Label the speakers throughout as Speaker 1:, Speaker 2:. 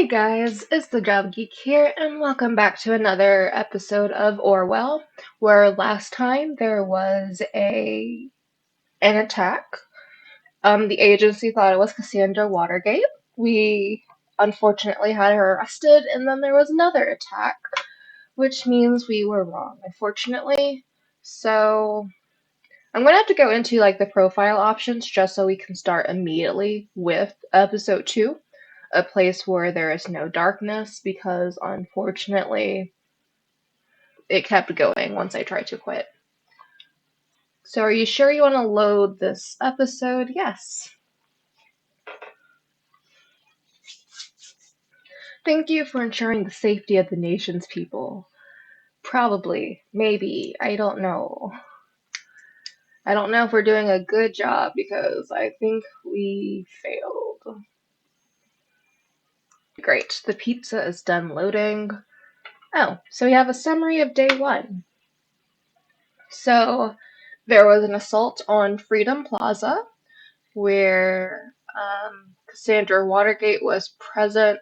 Speaker 1: Hey guys, it's the Geek here, and welcome back to another episode of Orwell, where last time there was an attack. The agency thought it was Cassandra Watergate. We unfortunately had her arrested, and then there was another attack, which means we were wrong, unfortunately. So I'm gonna have to go into like the profile options just so we can start immediately with episode 2, a place where there is no darkness, because unfortunately it kept going once I tried to quit. So are you sure you want to load this episode? Yes. Thank you for ensuring the safety of the nation's people. Probably, maybe, I don't know. I don't know if we're doing a good job because I think we failed. Great, the pizza is done loading. Oh, so we have a summary of day 1. So there was an assault on Freedom Plaza where Cassandra Watergate was present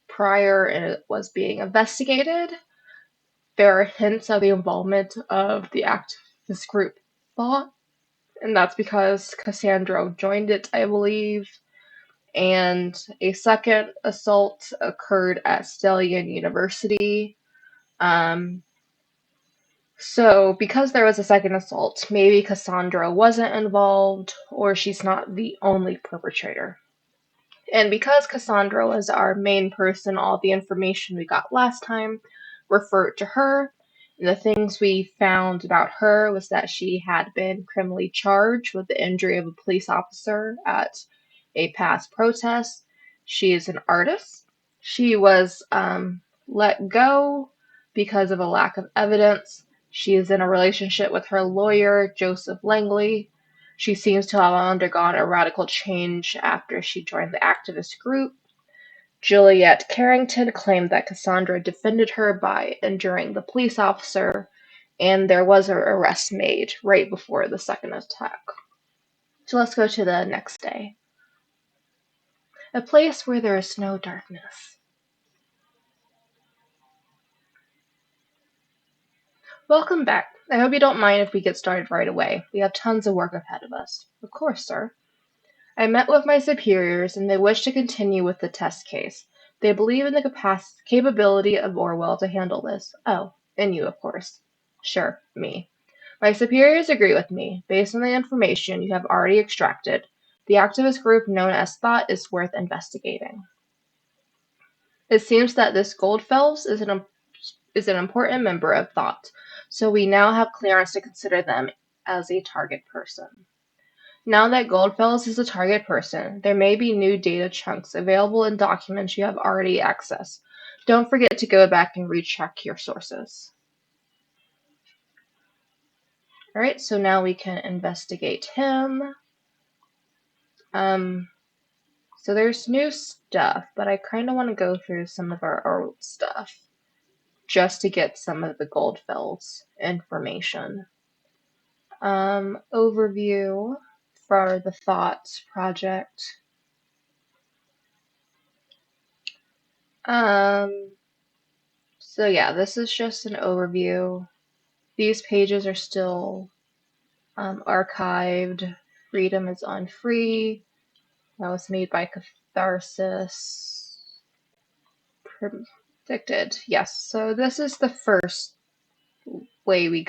Speaker 1: prior and it was being investigated. There are hints of the involvement of the activist group Thought, and that's because Cassandra joined it, I believe. And a second assault occurred at Stellian University. Um, So, because there was a second assault, maybe Cassandra wasn't involved, or she's not the only perpetrator. And because Cassandra was our main person, all the information we got last time referred to her. And the things we found about her was that she had been criminally charged with the injury of a police officer at a past protest. She is an artist. She was let go because of a lack of evidence. She is in a relationship with her lawyer, Joseph Langley. She seems to have undergone a radical change after she joined the activist group. Juliet Carrington claimed that Cassandra defended her by injuring the police officer, and there was an arrest made right before the second attack. So let's go to the next day. A place where there is no darkness. Welcome back. I hope you don't mind if we get started right away. We have tons of work ahead of us. Of course, sir. I met with my superiors, and they wish to continue with the test case. They believe in the capability of Orwell to handle this. Oh, and you, of course. Sure, me. My superiors agree with me. Based on the information you have already extracted, the activist group known as Thought is worth investigating. It seems that this Goldfellows is an important member of Thought, so we now have clearance to consider them as a target person. Now that Goldfellows is a target person, there may be new data chunks available in documents you have already accessed. Don't forget to go back and recheck your sources. Alright, so now we can investigate him. So there's new stuff, but I kind of want to go through some of our old stuff just to get some of the Goldfellows information. Overview for the Thoughts project. So yeah, this is just an overview. These pages are still archived. Freedom is on free. That was made by Catharsis. Predicted. Yes, so this is the first way we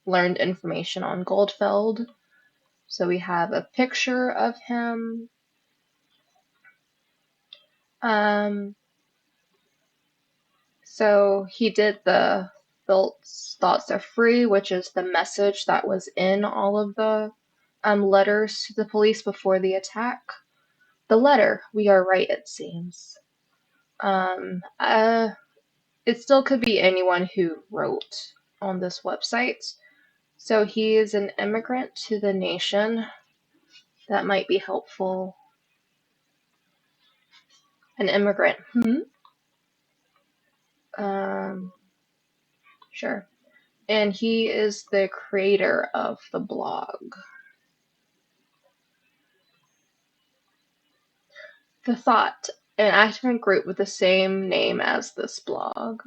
Speaker 1: learned information on Goldfeld. So we have a picture of him. So he did the thoughts are free, which is the message that was in all of the letters to the police before the attack. The letter, we are right, it seems. It still could be anyone who wrote on this website. So he is an immigrant to the nation. That might be helpful. An immigrant. Sure. And he is the creator of the blog. The Thought. an activist group with the same name as this blog.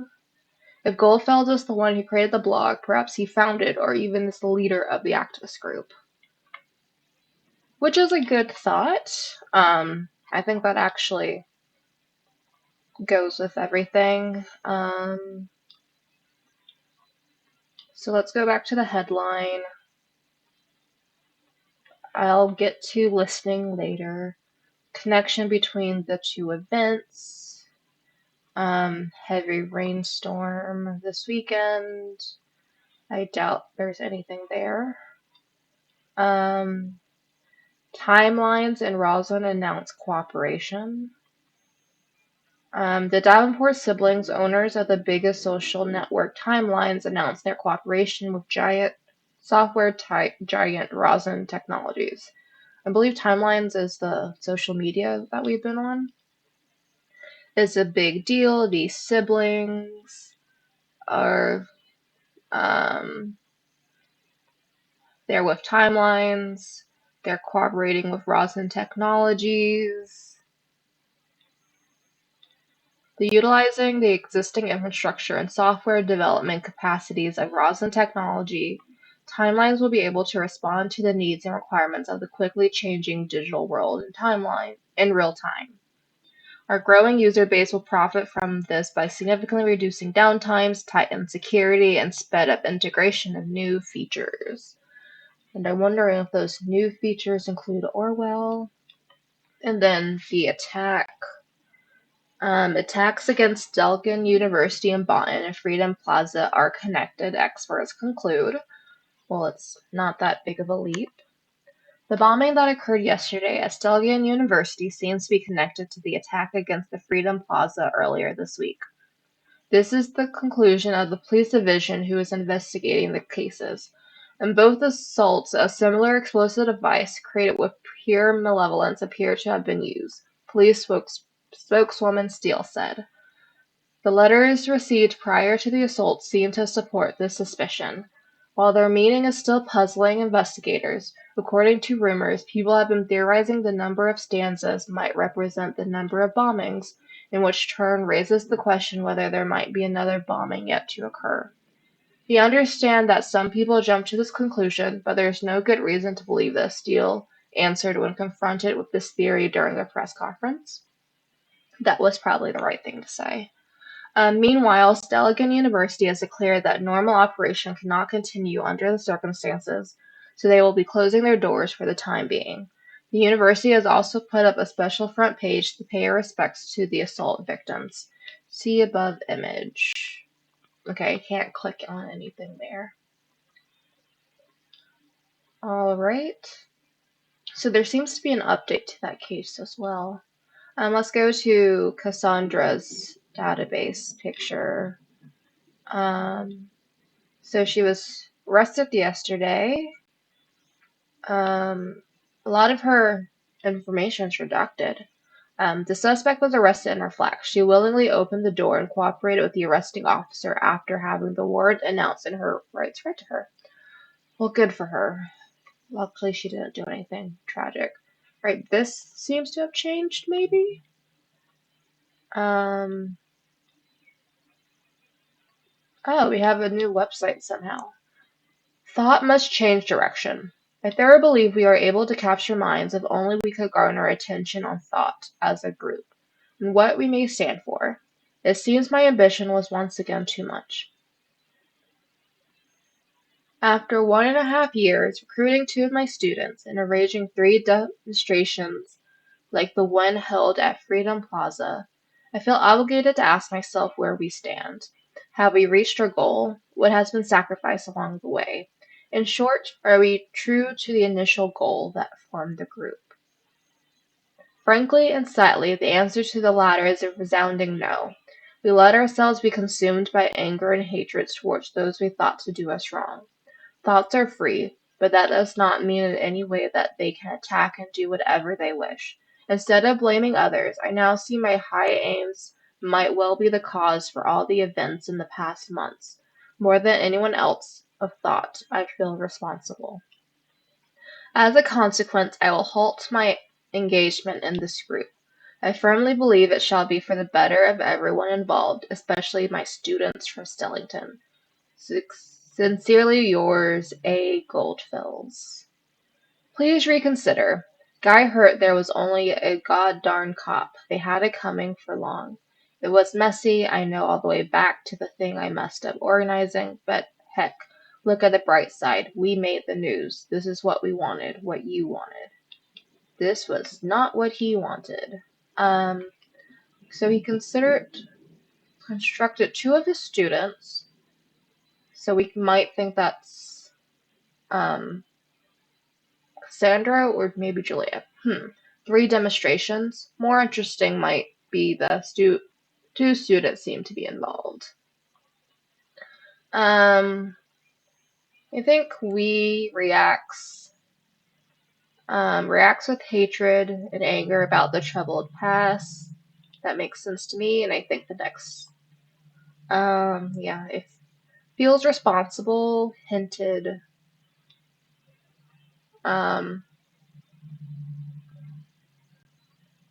Speaker 1: If Goldfeld is the one who created the blog, perhaps he founded or even is the leader of the activist group. Which is a good thought. I think that actually goes with everything. So let's go back to the headline. I'll get to listening later. Connection between the two events. Heavy rainstorm this weekend. I doubt there's anything there. Timelines and Roslyn announce cooperation. The Davenport siblings, owners of the biggest social network Timelines, announced their cooperation with software giant Roslyn Technologies. I believe Timelines is the social media that we've been on. It's a big deal. These siblings are they're with Timelines. They're cooperating with Roslyn Technologies. Utilizing the existing infrastructure and software development capacities of Roslyn Technology, Timelines will be able to respond to the needs and requirements of the quickly changing digital world in real time. Our growing user base will profit from this by significantly reducing downtimes, tighten security, and sped up integration of new features. And I'm wondering if those new features include Orwell. And then the attack. Attacks against Delgan University in Bonn and Freedom Plaza are connected, experts conclude. Well, it's not that big of a leap. The bombing that occurred yesterday at Delgan University seems to be connected to the attack against the Freedom Plaza earlier this week. This is the conclusion of the police division who is investigating the cases. In both assaults, a similar explosive device created with pure malevolence appeared to have been used, police spokeswoman Steele said. The letters received prior to the assault seem to support this suspicion. While their meaning is still puzzling investigators, according to rumors, people have been theorizing the number of stanzas might represent the number of bombings, in which turn raises the question whether there might be another bombing yet to occur. We understand that some people jump to this conclusion, but there is no good reason to believe this, Steele answered when confronted with this theory during a press conference. That was probably the right thing to say. Meanwhile, Delgan University has declared that normal operation cannot continue under the circumstances, so they will be closing their doors for the time being. The university has also put up a special front page to pay respects to the assault victims. See above image. Okay, I can't click on anything there. Alright. So there seems to be an update to that case as well. Let's go to Cassandra's database picture. So she was arrested yesterday. A lot of her information is redacted. The suspect was arrested in her flat. She willingly opened the door and cooperated with the arresting officer after having the warrant announced and her rights read to her. Well, good for her. Luckily, she didn't do anything tragic. Right, this seems to have changed, maybe? Oh, we have a new website somehow. Thought must change direction. I thoroughly believe we are able to capture minds if only we could garner attention on thought as a group, and what we may stand for. It seems my ambition was once again too much. After 1.5 years recruiting 2 of my students and arranging 3 demonstrations like the one held at Freedom Plaza, I feel obligated to ask myself where we stand. Have we reached our goal? What has been sacrificed along the way? In short, are we true to the initial goal that formed the group? Frankly and sadly, the answer to the latter is a resounding no. We let ourselves be consumed by anger and hatred towards those we thought to do us wrong. Thoughts are free, but that does not mean in any way that they can attack and do whatever they wish. Instead of blaming others, I now see my high aims might well be the cause for all the events in the past months. More than anyone else of thought, I feel responsible. As a consequence, I will halt my engagement in this group. I firmly believe it shall be for the better of everyone involved, especially my students from Stellington. Sincerely yours, A. Goldfields. Please reconsider. Guy heard there was only a god-darn cop. They had it coming for long. It was messy, I know, all the way back to the thing I messed up organizing, but heck, look at the bright side. We made the news. This is what we wanted, what you wanted. This was not what he wanted. Um, so he constructed two of his students. So we might think that's um, Cassandra or maybe Julia. Three demonstrations. More interesting might be the two students seem to be involved. I think we reacts with hatred and anger about the troubled past. That makes sense to me, and I think the next, it feels responsible, hinted. Um,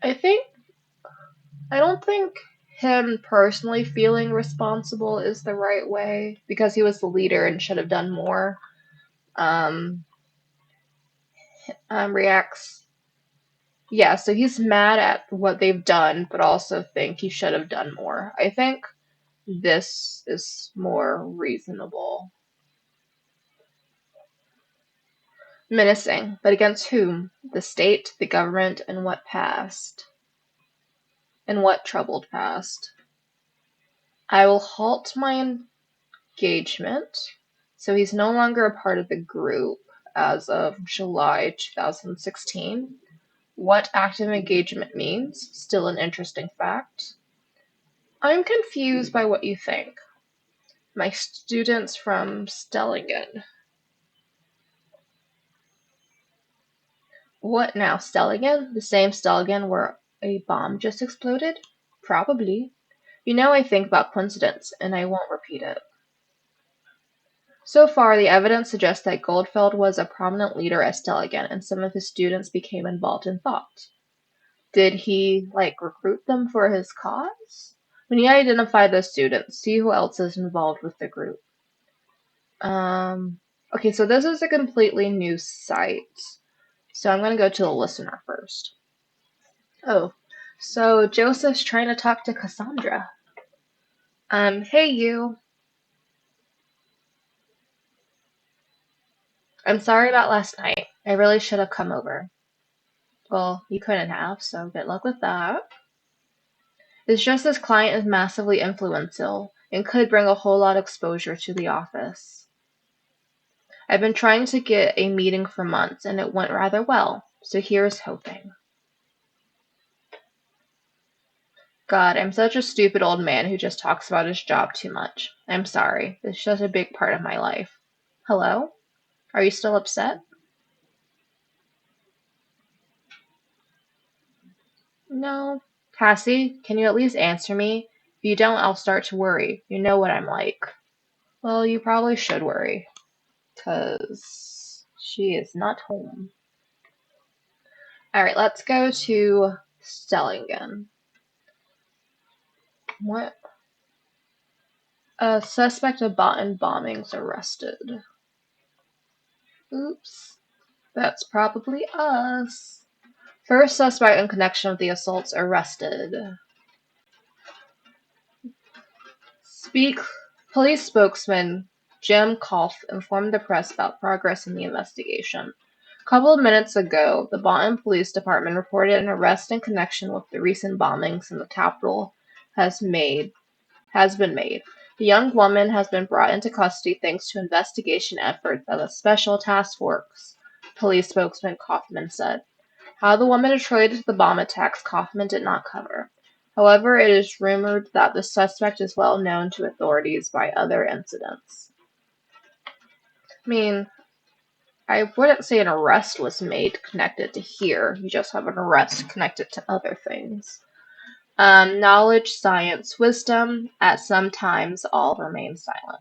Speaker 1: I think I don't think him personally feeling responsible is the right way because he was the leader and should have done more. Um, reacts, yeah, so he's mad at what they've done, but also think he should have done more. I think this is more reasonable. Menacing, but against whom? The state, the government, and what past? And what troubled past? I will halt my engagement. So he's no longer a part of the group as of July 2016. What active engagement means, still an interesting fact. I'm confused by what you think. My students from Stellingen. What now, Stellingen? The same Stellingen where a bomb just exploded? Probably. You know I think about coincidence, and I won't repeat it. So far, the evidence suggests that Goldfeld was a prominent leader at Stellingen, and some of his students became involved in thought. Did he, recruit them for his cause? When you identify those students, see who else is involved with the group. Okay, so this is a completely new site. So I'm going to go to the listener first. Oh, so Joseph's trying to talk to Cassandra. Hey you. I'm sorry about last night. I really should have come over. Well, you couldn't have, so good luck with that. It's just this client is massively influential and could bring a whole lot of exposure to the office. I've been trying to get a meeting for months and it went rather well, so here's hoping. God, I'm such a stupid old man who just talks about his job too much. I'm sorry. It's just a big part of my life. Hello? Are you still upset? No. Cassie, can you at least answer me? If you don't, I'll start to worry. You know what I'm like. Well, you probably should worry, 'cause she is not home. Alright, let's go to Stellingen. What? A suspect of Botan bombings arrested. Oops. That's probably us. First suspect in connection with the assaults arrested. Speak. Police spokesman Jim Kolff informed the press about progress in the investigation. A couple of minutes ago, the Botan Police Department reported an arrest in connection with the recent bombings in the capital has been made. The young woman has been brought into custody thanks to investigation efforts of a special task force, police spokesman Kaufman said. How the woman attributed to the bomb attacks Kaufman did not cover. However, it is rumored that the suspect is well known to authorities by other incidents. I mean, I wouldn't say an arrest was made connected to here. You just have an arrest connected to other things. Knowledge, science, wisdom, at some times all remain silent.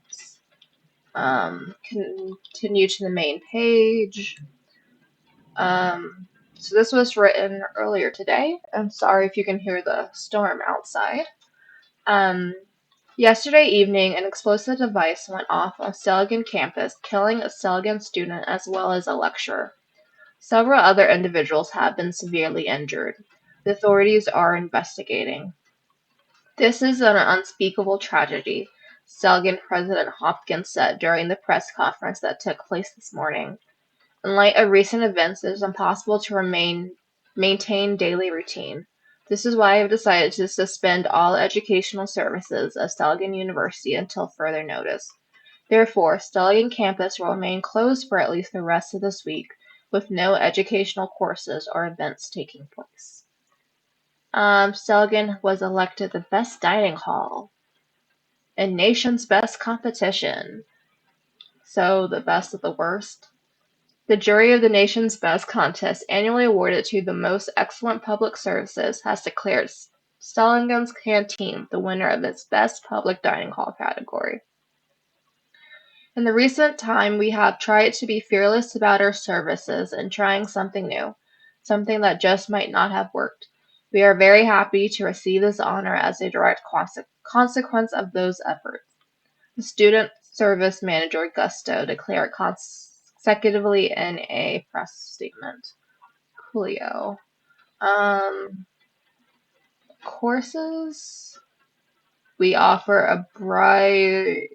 Speaker 1: Continue to the main page. So this was written earlier today. I'm sorry if you can hear the storm outside. Um, Yesterday evening, an explosive device went off on Selgan campus, killing a Selgan student as well as a lecturer. Several other individuals have been severely injured. The authorities are investigating. This is an unspeakable tragedy, Selgan President Hopkins said during the press conference that took place this morning. In light of recent events, it is impossible to maintain daily routine. This is why I have decided to suspend all educational services at Stelligan University until further notice. Therefore, Stelligan campus will remain closed for at least the rest of this week, with no educational courses or events taking place. Stelligan was elected the best dining hall in nation's best competition. So the best of the worst. The jury of the nation's best contest, annually awarded to the most excellent public services, has declared Stellingen's Canteen the winner of its Best Public Dining Hall category. In the recent time, we have tried to be fearless about our services and trying something new, something that just might not have worked. We are very happy to receive this honor as a direct consequence of those efforts. The student service manager Gusto declared consecutively in a press statement. Coolio. Um, Courses. We offer a bright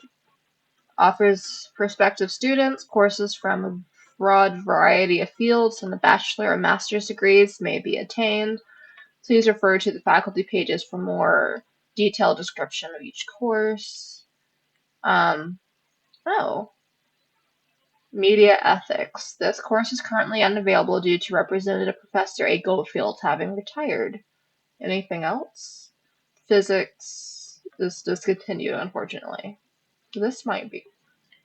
Speaker 1: offers prospective students courses from a broad variety of fields, and the bachelor and master's degrees may be attained. Please refer to the faculty pages for more detailed description of each course. Um, oh, Media ethics. This course is currently unavailable due to Representative Professor A. Goldfield having retired. Anything else? Physics is discontinued, unfortunately. This might be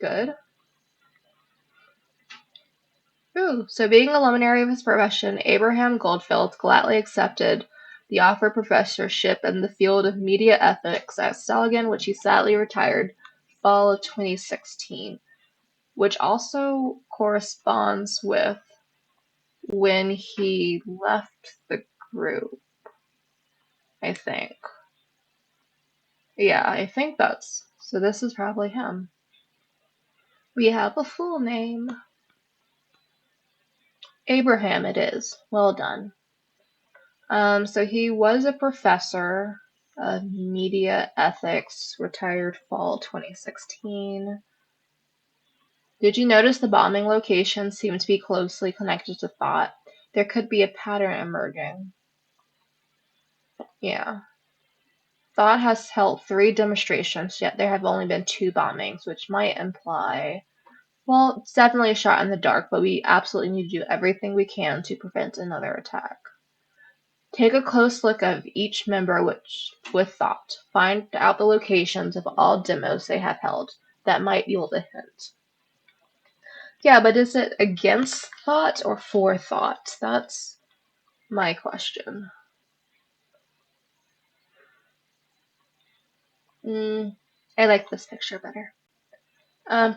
Speaker 1: good. Ooh, so being a luminary of his profession, Abraham Goldfield gladly accepted the offered professorship in the field of media ethics at Stelligan, which he sadly retired fall of 2016, which also corresponds with when he left the group, I think. Yeah, I think that's. So this is probably him. We have a full name. Abraham it is. Well done. So he was a professor of media ethics, retired fall 2016. Did you notice the bombing locations seem to be closely connected to thought? There could be a pattern emerging. Yeah. Thought has held 3 demonstrations, yet there have only been 2 bombings, which might imply, well, it's definitely a shot in the dark, but we absolutely need to do everything we can to prevent another attack. Take a close look of each member with thought. Find out the locations of all demos they have held. That might yield a hint. Yeah, but is it against thought or for thought? That's my question. I like this picture better.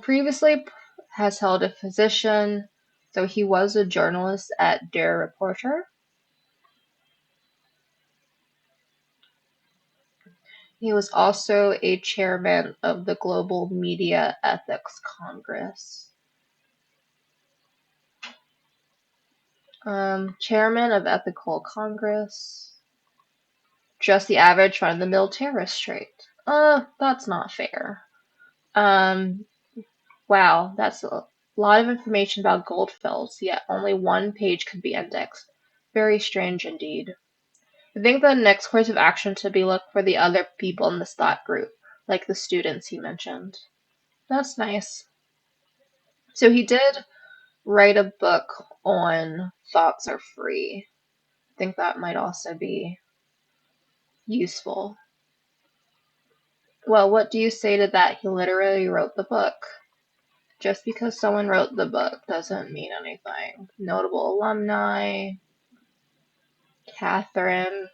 Speaker 1: Previously has held a position, so he was a journalist at Der Reporter. He was also a chairman of the Global Media Ethics Congress. Chairman of Ethical Congress. Just the average run-of-the-mill terrorist trait. That's not fair. Um, wow, that's a lot of information about Goldfields, yet only one page could be indexed. Very strange indeed. I think the next course of action should be look for the other people in this thought group, like the students he mentioned. That's nice. So he did write a book on thoughts are free. I think that might also be useful. Well, what do you say to that? He literally wrote the book. Just because someone wrote the book doesn't mean anything. Notable alumni, Catherine.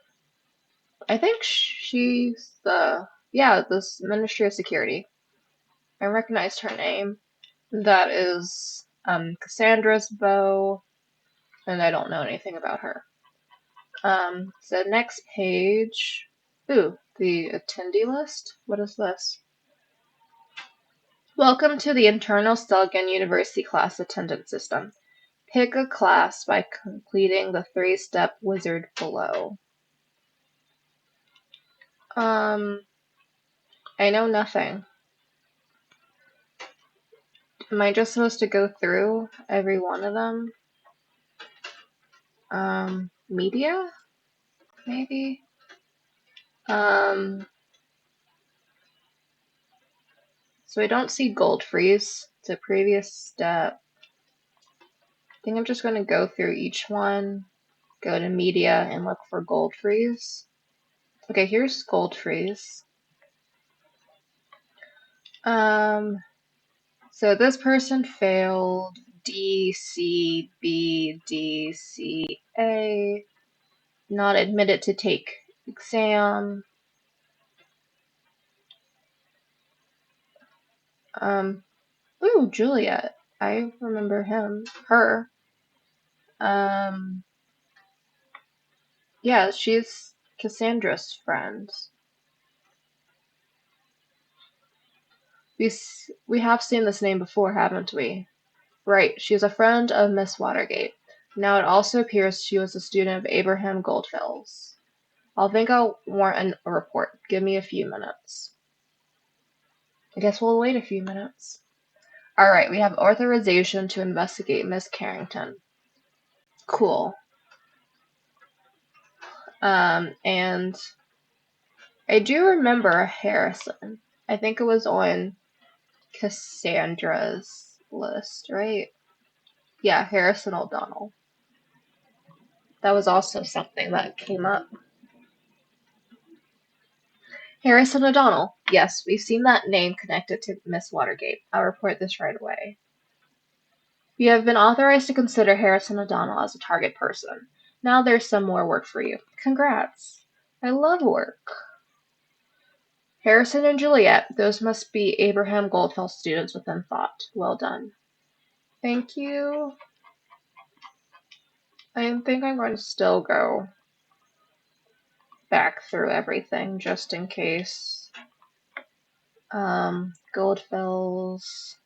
Speaker 1: I think she's this Ministry of Security. I recognized her name. That is Cassandra's bow. and I don't know anything about her. So next page. Ooh, the attendee list? What is this? Welcome to the internal Stelgen University class attendance system. Pick a class by completing the 3-step wizard below. I know nothing. Am I just supposed to go through every one of them? Media? Maybe? So I don't see gold freeze. It's a previous step. I think I'm just going to go through each one, go to media, and look for gold freeze. Okay, here's gold freeze. So this person failed D, C, B, D, C, A, not admitted to take exam. Ooh, Juliet. I remember her. Yeah, she's Cassandra's friend. We have seen this name before, haven't we? Right, she is a friend of Miss Watergate. Now it also appears she was a student of Abraham Goldfell's. I'll warrant a report. Give me a few minutes. I guess we'll wait a few minutes. Alright, we have authorization to investigate Miss Carrington. Cool. And I do remember Harrison. I think it was on Cassandra's list, right? Yeah, Harrison O'Donnell. That was also something that came up. Harrison O'Donnell. Yes, we've seen that name connected to Miss Watergate. I'll report this right away. You have been authorized to consider Harrison O'Donnell as a target person. Now there's some more work for you. Congrats. I love work. Harrison and Juliet, those must be Abraham Goldfell students within thought. Well done. Thank you. I think I'm going to still go back through everything just in case. Goldfell's.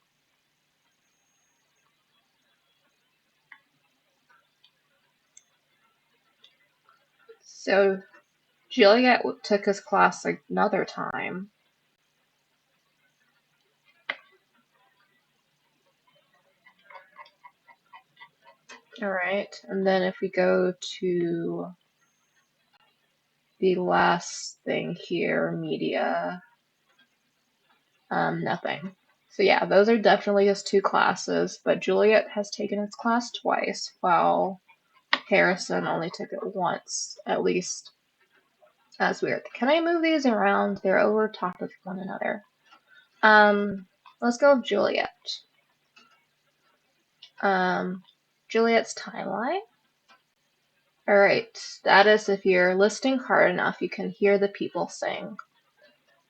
Speaker 1: So Juliet took his class another time. Alright, and then if we go to the last thing here, media, nothing. So yeah, those are definitely his 2 classes, but Juliet has taken his class twice, while Harrison only took it once, at least. That's weird. Can I move these around? They're over top of one another. Let's go with Juliet. Juliet's timeline. Alright, status, if you're listening hard enough, you can hear the people sing.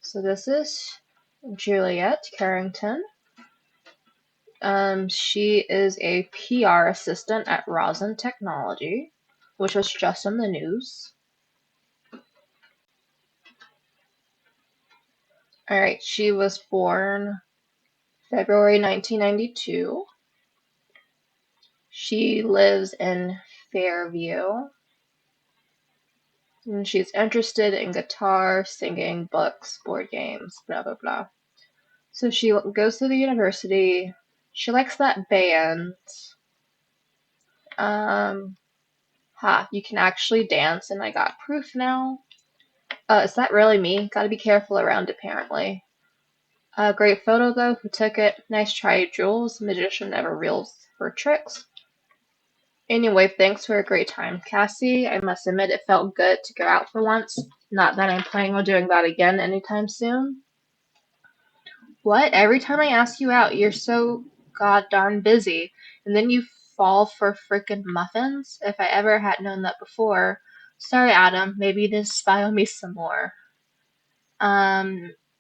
Speaker 1: So this is Juliet Carrington. She is a PR assistant at Rosin Technology, which was just in the news. Alright, she was born February 1992. She lives in Fairview. And she's interested in guitar, singing, books, board games, blah blah blah. So she goes to the university. She likes that band. You can actually dance, and I got proof now. Is that really me? Gotta be careful around, apparently. Great photo, though. Who took it? Nice try, Jules. Magician never reels for tricks. Anyway, thanks for a great time, Cassie. I must admit it felt good to go out for once. Not that I'm planning on doing that again anytime soon. What? Every time I ask you out, you're so god darn busy, and then you fall for frickin' muffins? If I ever had known that before. Sorry, Adam. Maybe you didn't spy on me some more.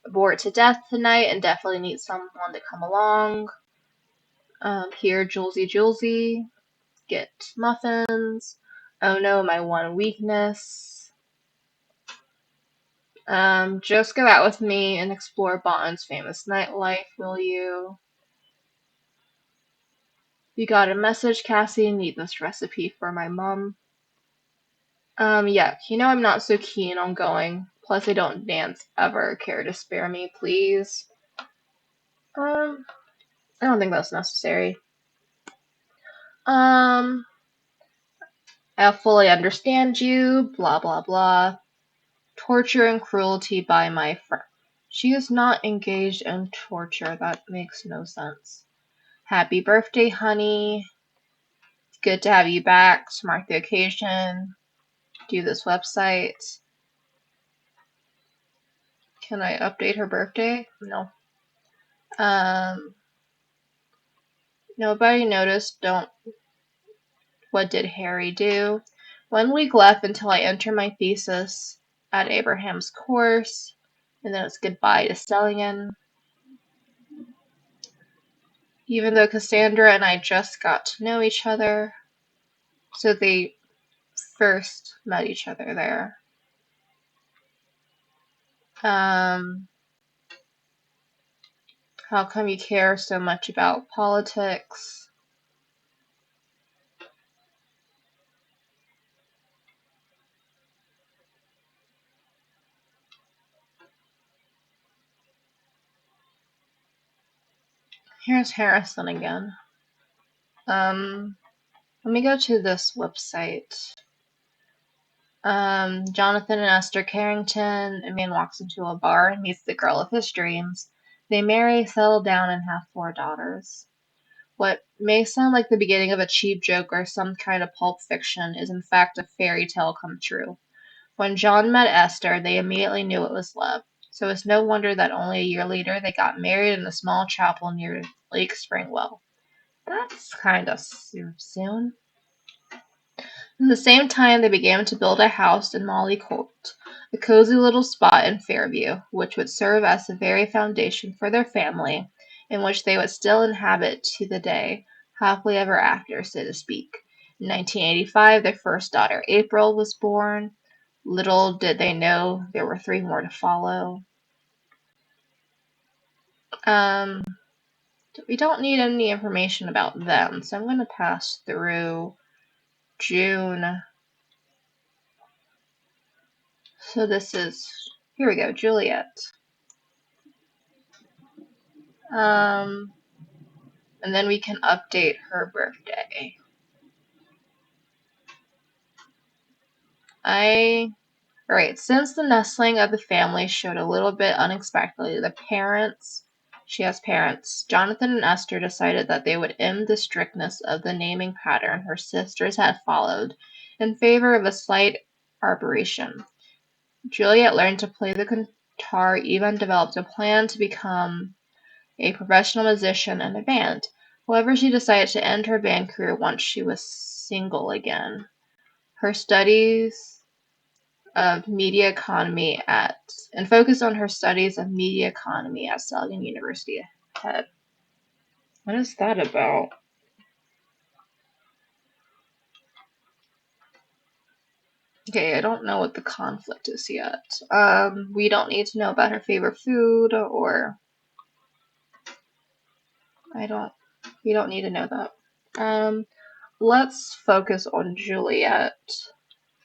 Speaker 1: Bored to death tonight and definitely need someone to come along. Here, Julesy Julesy. get muffins. Oh no, my one weakness. Just go out with me and explore Boston's famous nightlife, will you? You got a message, Cassie? Need this recipe for my mom. Yeah, I'm not so keen on going. Plus, I don't dance ever. Care to spare me, please? I don't think that's necessary. Um, I fully understand you, blah blah blah. Torture and cruelty by my friend. She is not engaged in torture. That makes no sense. Happy birthday, honey. Good to have you back. To mark the occasion. Do this website. Can I update her birthday? No. Um, Nobody noticed. Don't. What did Harry do? 1 week left until I enter my thesis at Abraham's course, and then it's goodbye to Stellingen. Even though Cassandra and I just got to know each other, so they first met each other there. How come you care so much about politics? Here's Harrison again. Let me go to this website. Jonathan and Esther Carrington. A man walks into a bar and meets the girl of his dreams. They marry, settle down, and have 4 daughters. What may sound like the beginning of a cheap joke or some kind of pulp fiction is in fact a fairy tale come true. When John met Esther, they immediately knew it was love. So it's no wonder that only a year later they got married in a small chapel near Lake Springwell. That's kind of soon. At the same time, they began to build a house in Molly Court, a cozy little spot in Fairview, which would serve as the very foundation for their family, in which they would still inhabit to the day, happily ever after, so to speak. In 1985, their first daughter, April, was born. Little did they know there were 3 more to follow. Um, we don't need any information about them, so I'm going to pass through June. So this is, here we go, Juliet. And then we can update her birthday. Alright, since the nestling of the family showed a little bit unexpectedly, she has parents, Jonathan and Esther decided that they would end the strictness of the naming pattern her sisters had followed in favor of a slight arboration. Juliet learned to play the guitar, even developed a plan to become a professional musician in a band. However, she decided to end her band career once she was single again. Her studies of media economy and focused on her studies of media economy at Stellingen University ahead. What is that about? Okay, I don't know what the conflict is yet. We don't need to know about her favorite food or we don't need to know that. Let's focus on Juliet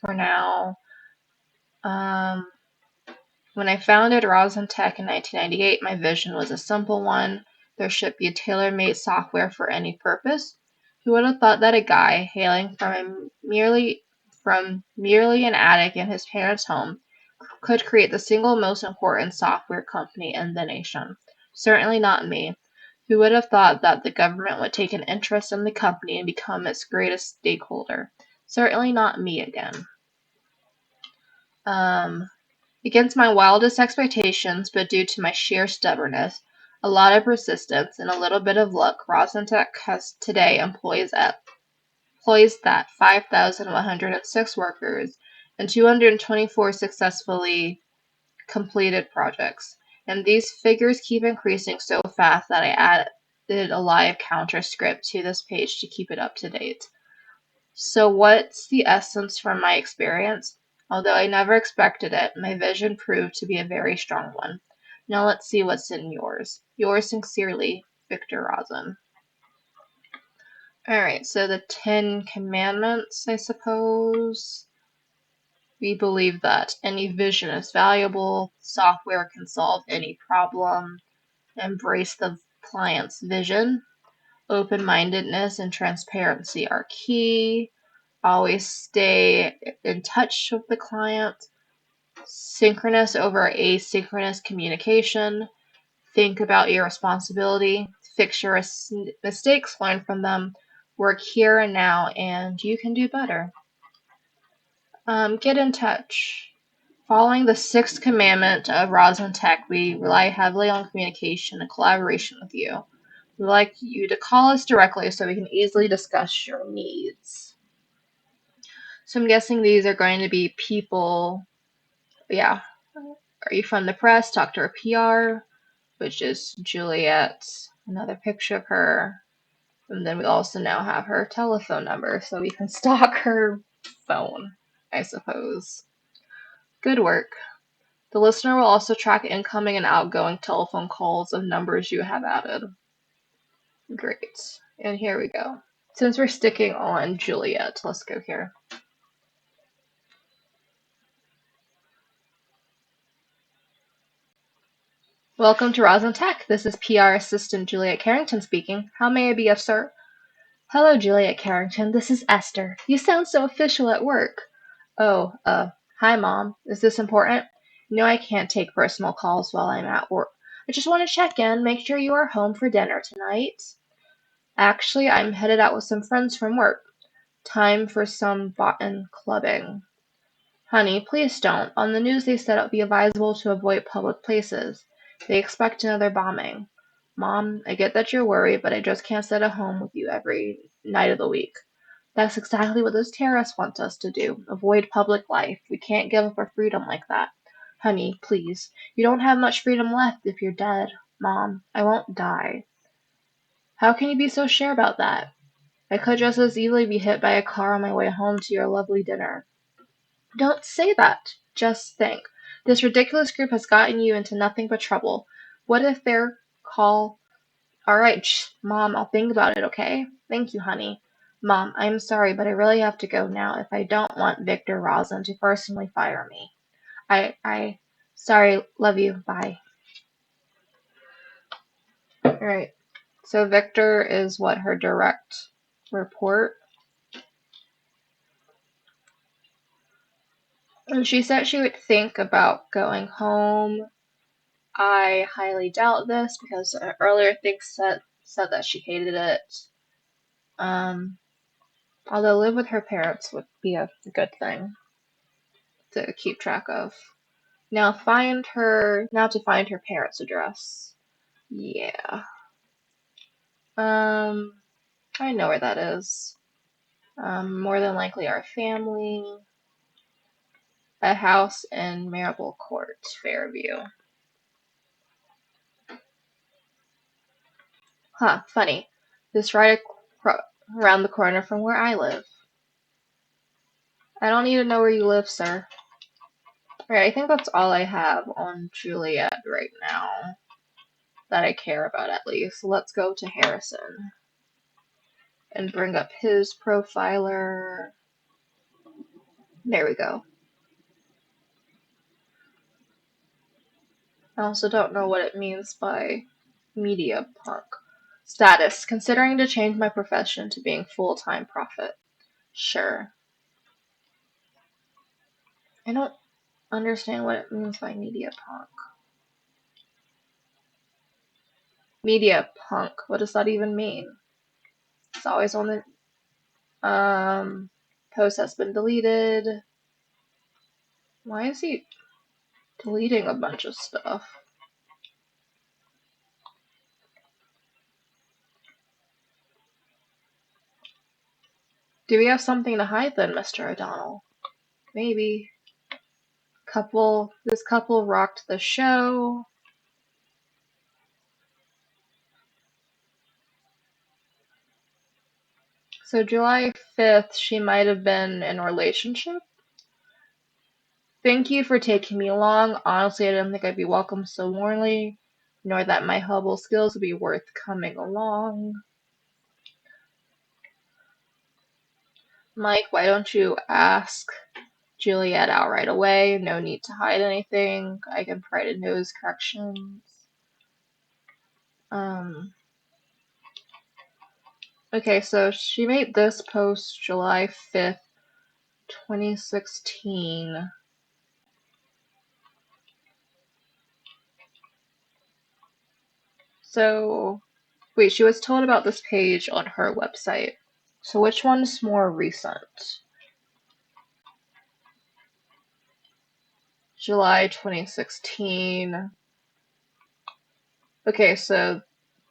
Speaker 1: for now. When I founded Rosentech in 1998, my vision was a simple one. There should be a tailor-made software for any purpose. Who would have thought that a guy hailing from merely an attic in his parents' home could create the single most important software company in the nation? Certainly not me. Who would have thought that the government would take an interest in the company and become its greatest stakeholder? Certainly not me again. Against my wildest expectations, but due to my sheer stubbornness, a lot of persistence, and a little bit of luck, Rosentech has today employs that 5,106 workers and 224 successfully completed projects. And these figures keep increasing so fast that I added a live counter script to this page to keep it up to date. So what's the essence from my experience? Although I never expected it, my vision proved to be a very strong one. Now let's see what's in yours. Yours sincerely, Victor Rosen. Alright, so the Ten Commandments, I suppose. We believe that any vision is valuable, software can solve any problem, embrace the client's vision, open-mindedness and transparency are key, always stay in touch with the client, synchronous over asynchronous communication, think about your responsibility, fix your mistakes, learn from them, work here and now, and you can do better. Get in touch. Following the sixth commandment of Roslyn Tech, we rely heavily on communication and collaboration with you. We'd like you to call us directly so we can easily discuss your needs. So I'm guessing these are going to be people, yeah. Are you from the press? Talk to our PR, which is Juliet. Another picture of her. And then we also now have her telephone number, so we can stalk her phone, I suppose. Good work. The listener will also track incoming and outgoing telephone calls of numbers you have added. Great. And here we go. Since we're sticking on Juliet, let's go here. Welcome to Roslyn Tech. This is PR assistant Juliet Carrington speaking. How may I be of sir? Hello, Juliet Carrington. This is Esther. You sound so official at work. Oh, hi, Mom. Is this important? No, I can't take personal calls while I'm at work. I just want to check in, make sure you are home for dinner tonight. Actually, I'm headed out with some friends from work. Time for some bottom clubbing. Honey, please don't. On the news they said it would be advisable to avoid public places. They expect another bombing. Mom, I get that you're worried, but I just can't sit at home with you every night of the week. That's exactly what those terrorists want us to do. Avoid public life. We can't give up our freedom like that. Honey, please. You don't have much freedom left if you're dead. Mom, I won't die. How can you be so sure about that? I could just as easily be hit by a car on my way home to your lovely dinner. Don't say that. Just think. This ridiculous group has gotten you into nothing but trouble. What if their call... Alright, Mom, I'll think about it, okay? Thank you, honey. Mom, I'm sorry, but I really have to go now if I don't want Victor Rosen to personally fire me. Sorry, love you, bye. Alright, so Victor is what, her direct report? And she said she would think about going home. I highly doubt this because earlier things said that she hated it. Although live with her parents would be a good thing to keep track of. Now to find her parents' address. Yeah. I know where that is. More than likely our family. A house in Marable Court, Fairview. Huh, funny. This right around the corner from where I live. I don't need to know where you live, sir. Alright, I think that's all I have on Juliet right now. That I care about, at least. Let's go to Harrison. And bring up his profiler. There we go. I also don't know what it means by media punk. Status. Considering to change my profession to being full-time prophet. Sure. I don't understand what it means by media punk. Media punk. What does that even mean? It's always on the post has been deleted. Why is he deleting a bunch of stuff? Do we have something to hide then, Mr. O'Donnell? Maybe. This couple rocked the show. So July 5th, she might have been in a relationship. Thank you for taking me along. Honestly, I didn't think I'd be welcomed so warmly, nor that my Hubble skills would be worth coming along. Mike, why don't you ask Juliet out right away? No need to hide anything. I can provide nose corrections. Okay, so she made this post July 5th, 2016. So, wait, she was told about this page on her website. So which one's more recent? July 2016. Okay, so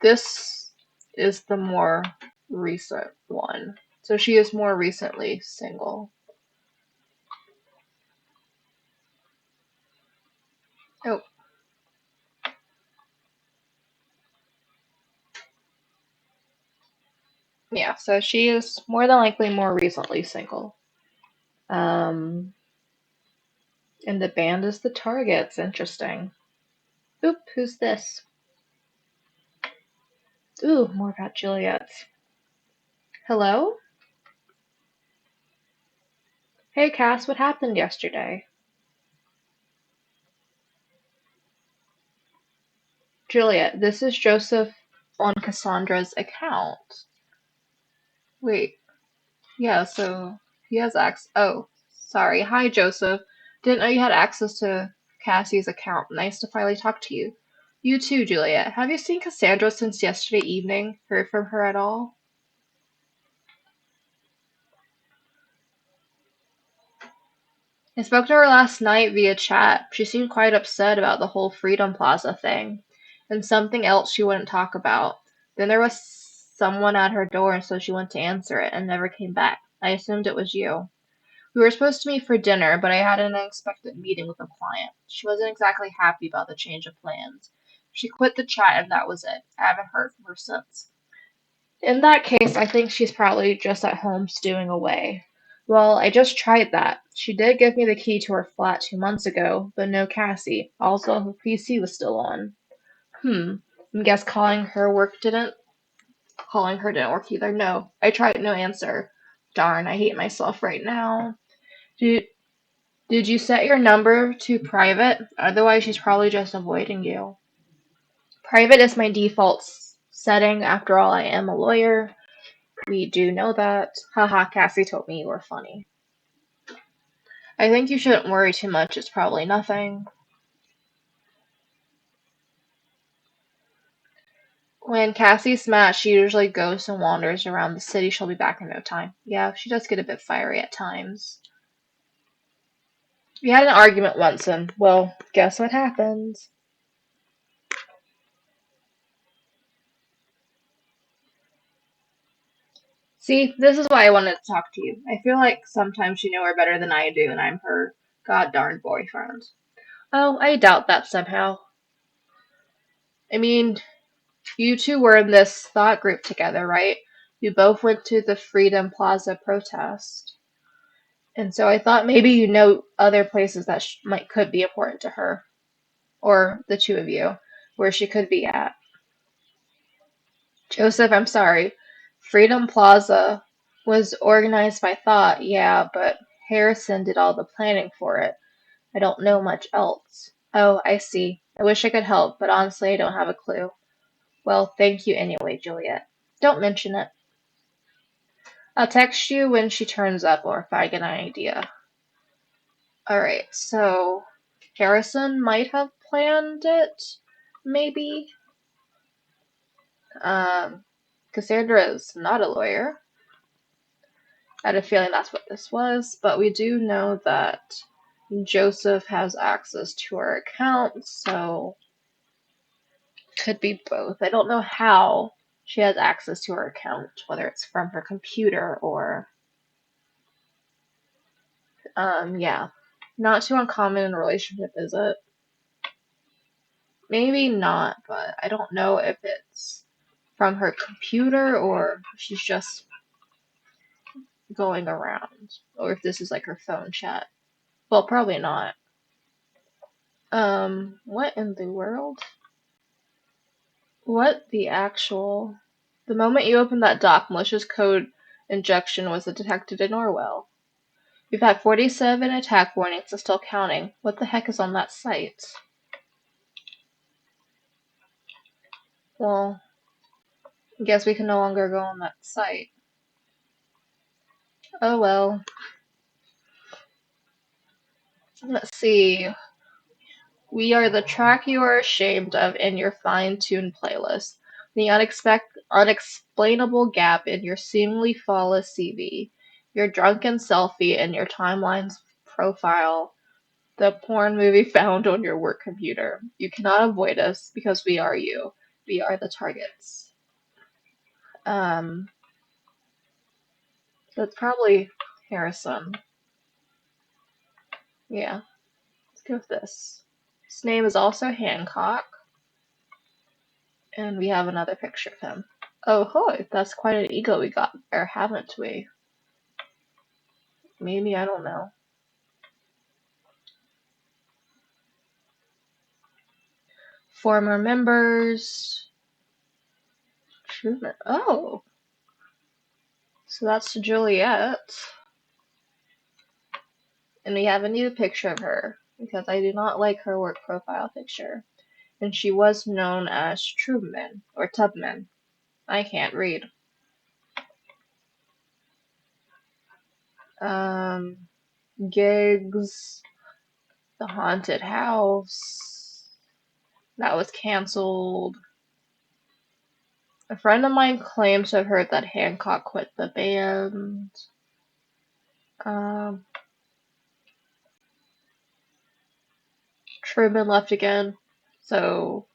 Speaker 1: this is the more recent one. So she is more recently single. Oh, yeah, so she is more than likely more recently single. Um, and the band is the Targets. Interesting. Oop, who's this? Ooh, more about Juliet. Hello? Hey, Cass, what happened yesterday? Juliet, this is Joseph on Cassandra's account. Wait, yeah, so he has access. Oh, sorry. Hi, Joseph. Didn't know you had access to Cassie's account. Nice to finally talk to you. You too, Juliet. Have you seen Cassandra since yesterday evening? Heard from her at all? I spoke to her last night via chat. She seemed quite upset about the whole Freedom Plaza thing, and something else she wouldn't talk about. Then there was someone at her door, and so she went to answer it and never came back. I assumed it was you. We were supposed to meet for dinner, but I had an unexpected meeting with a client. She wasn't exactly happy about the change of plans. She quit the chat, and that was it. I haven't heard from her since. In that case, I think she's probably just at home stewing away. Well, I just tried that. She did give me the key to her flat 2 months ago, but no Cassie. Also, her PC was still on. I guess calling her didn't work either. No. I tried, no answer. Darn, I hate myself right now. Did, did you set your number to private? Otherwise, she's probably just avoiding you. Private is my default setting. After all, I am a lawyer. We do know that. Haha, Cassie told me you were funny. I think you shouldn't worry too much. It's probably nothing. When Cassie's mad, she usually goes and wanders around the city. She'll be back in no time. Yeah, she does get a bit fiery at times. We had an argument once, and, well, guess what happened? See, this is why I wanted to talk to you. I feel like sometimes you know her better than I do, and I'm her god-darn boyfriend. Oh, I doubt that somehow. I mean, you two were in this thought group together, right? You both went to the Freedom Plaza protest. And so I thought maybe you know other places that could be important to her, or the two of you, where she could be at. Joseph, I'm sorry. Freedom Plaza was organized by Thought, yeah, but Harrison did all the planning for it. I don't know much else. Oh, I see. I wish I could help, but honestly, I don't have a clue. Well, thank you anyway, Juliet. Don't mention it. I'll text you when she turns up or if I get an idea. Alright, so Harrison might have planned it, maybe. Um, Cassandra is not a lawyer. I had a feeling that's what this was, but we do know that Joseph has access to her account, so could be both. I don't know how she has access to her account, whether it's from her computer or, yeah. Not too uncommon in a relationship, is it? Maybe not, but I don't know if it's from her computer or if she's just going around, or if this is like her phone chat. Well, probably not. What in the world? What the actual? The moment you opened that doc, malicious code injection was detected in Orwell. We've had 47 attack warnings and still counting. What the heck is on that site? Well, I guess we can no longer go on that site. Oh well. Let's see. We are the track you are ashamed of in your fine-tuned playlist. The unexplainable gap in your seemingly flawless CV. Your drunken selfie in your timeline's profile. The porn movie found on your work computer. You cannot avoid us because we are you. We are the targets. Um, so it's probably Harrison. Yeah, let's go with this. His name is also Hancock, and we have another picture of him. Oh, hoy, that's quite an ego we got there, haven't we? Maybe, I don't know. Former members. Truman. Oh, so that's Juliet. And we have a new picture of her, because I do not like her work profile picture. And she was known as Trubman, or Tubman. I can't read. Gigs, The Haunted House, that was canceled. A friend of mine claims to have heard that Hancock quit the band. Um, Truman left again. So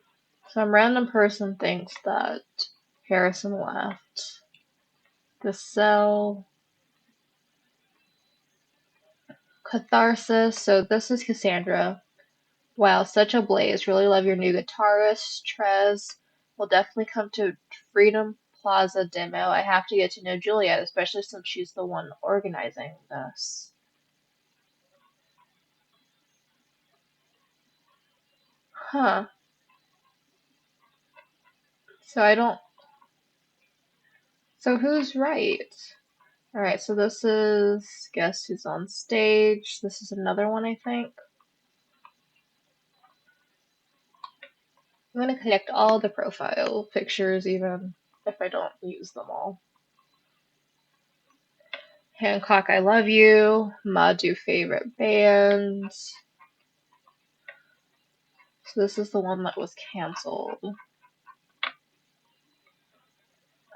Speaker 1: some random person thinks that Harrison left. The Cell. Catharsis. So this is Cassandra. Wow, such a blaze. Really love your new guitarist, Trez. Will definitely come to Freedom Plaza demo. I have to get to know Juliet, especially since she's the one organizing this. Huh. So I don't. So who's right? Alright, so this is Guess Who's on Stage. This is another one, I think. I'm gonna collect all the profile pictures, even if I don't use them all. Hancock, I Love You. Madhu, Favorite Bands. So this is the one that was canceled.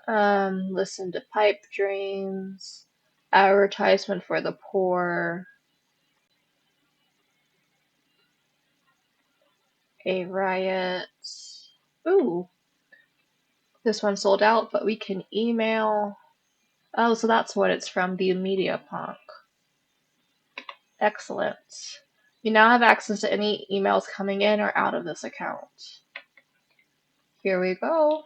Speaker 1: Listen to Pipe Dreams. Advertisement for the Poor. A Riot. Ooh, this one sold out, but we can email. Oh, so that's what it's from, the Media Punk. Excellent. You now have access to any emails coming in or out of this account. Here we go.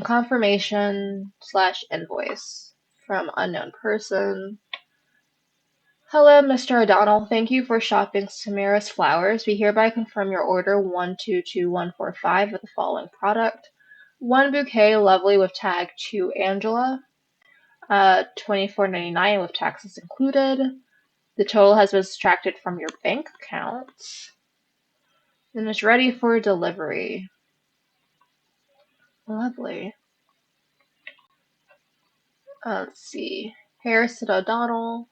Speaker 1: Confirmation / invoice from unknown person. Hello, Mr. O'Donnell. Thank you for shopping Samira's Flowers. We hereby confirm your order 122145 of the following product. One bouquet, lovely, with tag to Angela. $24.99 with taxes included. The total has been subtracted from your bank account and is ready for delivery. Lovely. Let's see. Harrison O'Donnell.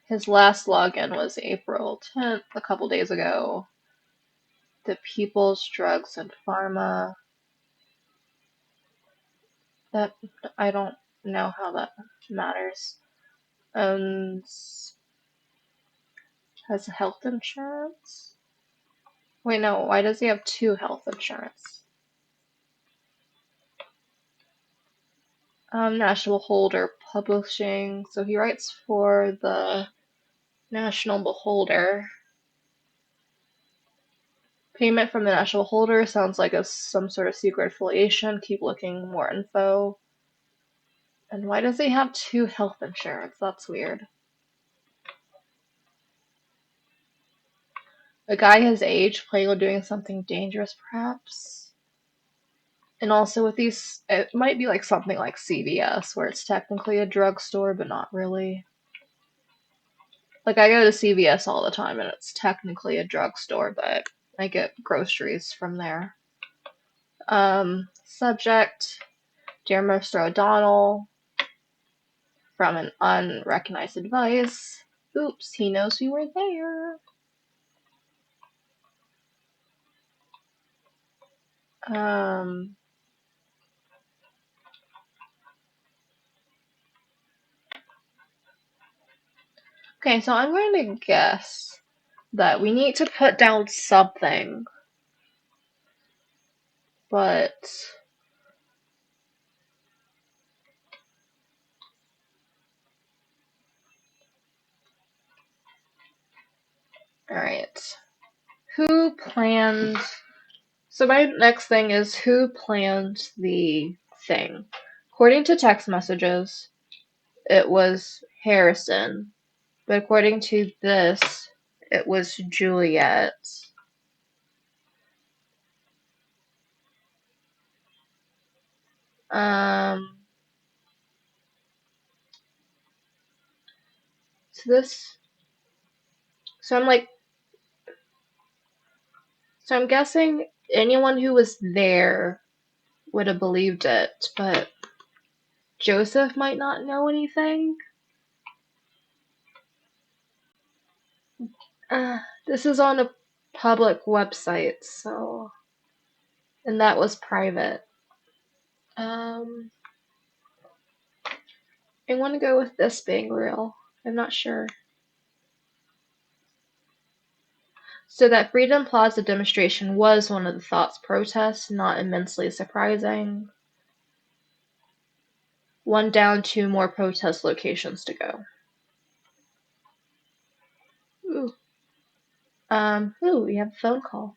Speaker 1: His last login was April 10th, a couple days ago. The People's Drugs and Pharma. That I don't know how that matters. Has health insurance? Wait, no, why does he have two health insurance? National Beholder Publishing. So he writes for the National Beholder. Payment from the initial holder sounds like some sort of secret affiliation. Keep looking, more info. And why does he have 2 health insurance? That's weird. A guy his age planning on doing something dangerous, perhaps? And also with these, it might be like something like CVS, where it's technically a drugstore, but not really. Like, I go to CVS all the time, and it's technically a drugstore, but I get groceries from there. Subject, Dear Mr. O'Donnell, from an unrecognized device. Oops, he knows we were there. Okay, so I'm going to guess that we need to put down something, but alright. Who planned? So my next thing is who planned the thing? According to text messages, it was Harrison, but according to this, it was Juliet. Um, so this, so I'm like, so I'm guessing anyone who was there would have believed it, but Joseph might not know anything. This is on a public website, so, and that was private. I want to go with this being real. I'm not sure. So that Freedom Plaza demonstration was one of the thoughts protests, not immensely surprising. 1 down, 2 more protest locations to go. Ooh. We have a phone call.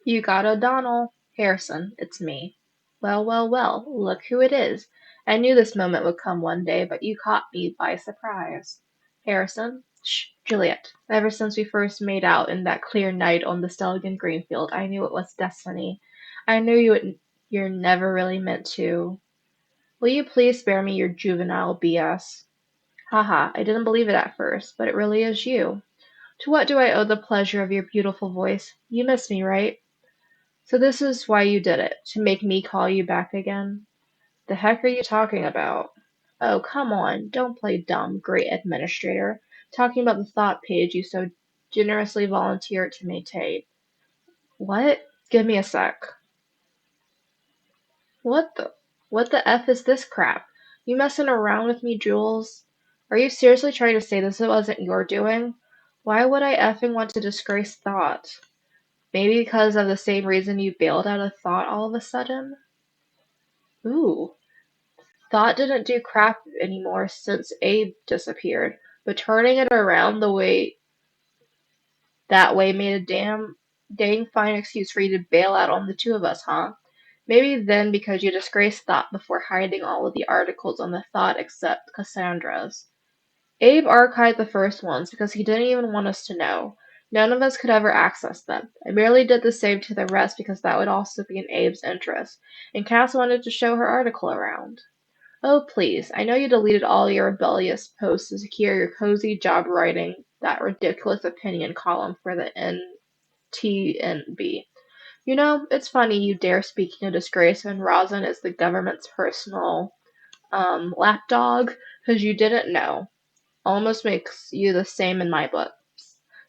Speaker 1: You got O'Donnell. Harrison, it's me. Well, well, well, look who it is. I knew this moment would come one day, but you caught me by surprise. Harrison? Shh, Juliet. Ever since we first made out in that clear night on the Stelligan Greenfield, I knew it was destiny. I knew you're never really meant to. Will you please spare me your juvenile BS? Haha, I didn't believe it at first, but it really is you. To what do I owe the pleasure of your beautiful voice? You miss me, right? So this is why you did it, to make me call you back again? The heck are you talking about? Oh, come on, don't play dumb, great administrator. Talking about the thought page you so generously volunteered to maintain. What? Give me a sec. What the? What the F is this crap? You messing around with me, Jules? Are you seriously trying to say this wasn't your doing? Why would I effing want to disgrace thought? Maybe because of the same reason you bailed out of thought all of a sudden? Ooh. Thought didn't do crap anymore since Abe disappeared, but turning it around the way that way made a dang fine excuse for you to bail out on the 2 of us, huh? Maybe then because you disgraced Thought before hiding all of the articles on the Thought except Cassandra's. Abe archived the first ones because he didn't even want us to know. None of us could ever access them. I merely did the same to the rest because that would also be in Abe's interest, and Cass wanted to show her article around. Oh, please, I know you deleted all your rebellious posts to secure your cozy job writing that ridiculous opinion column for the NTNB. You know, it's funny you dare speaking of disgrace when Rosin is the government's personal, lapdog, because you didn't know. Almost makes you the same in my book.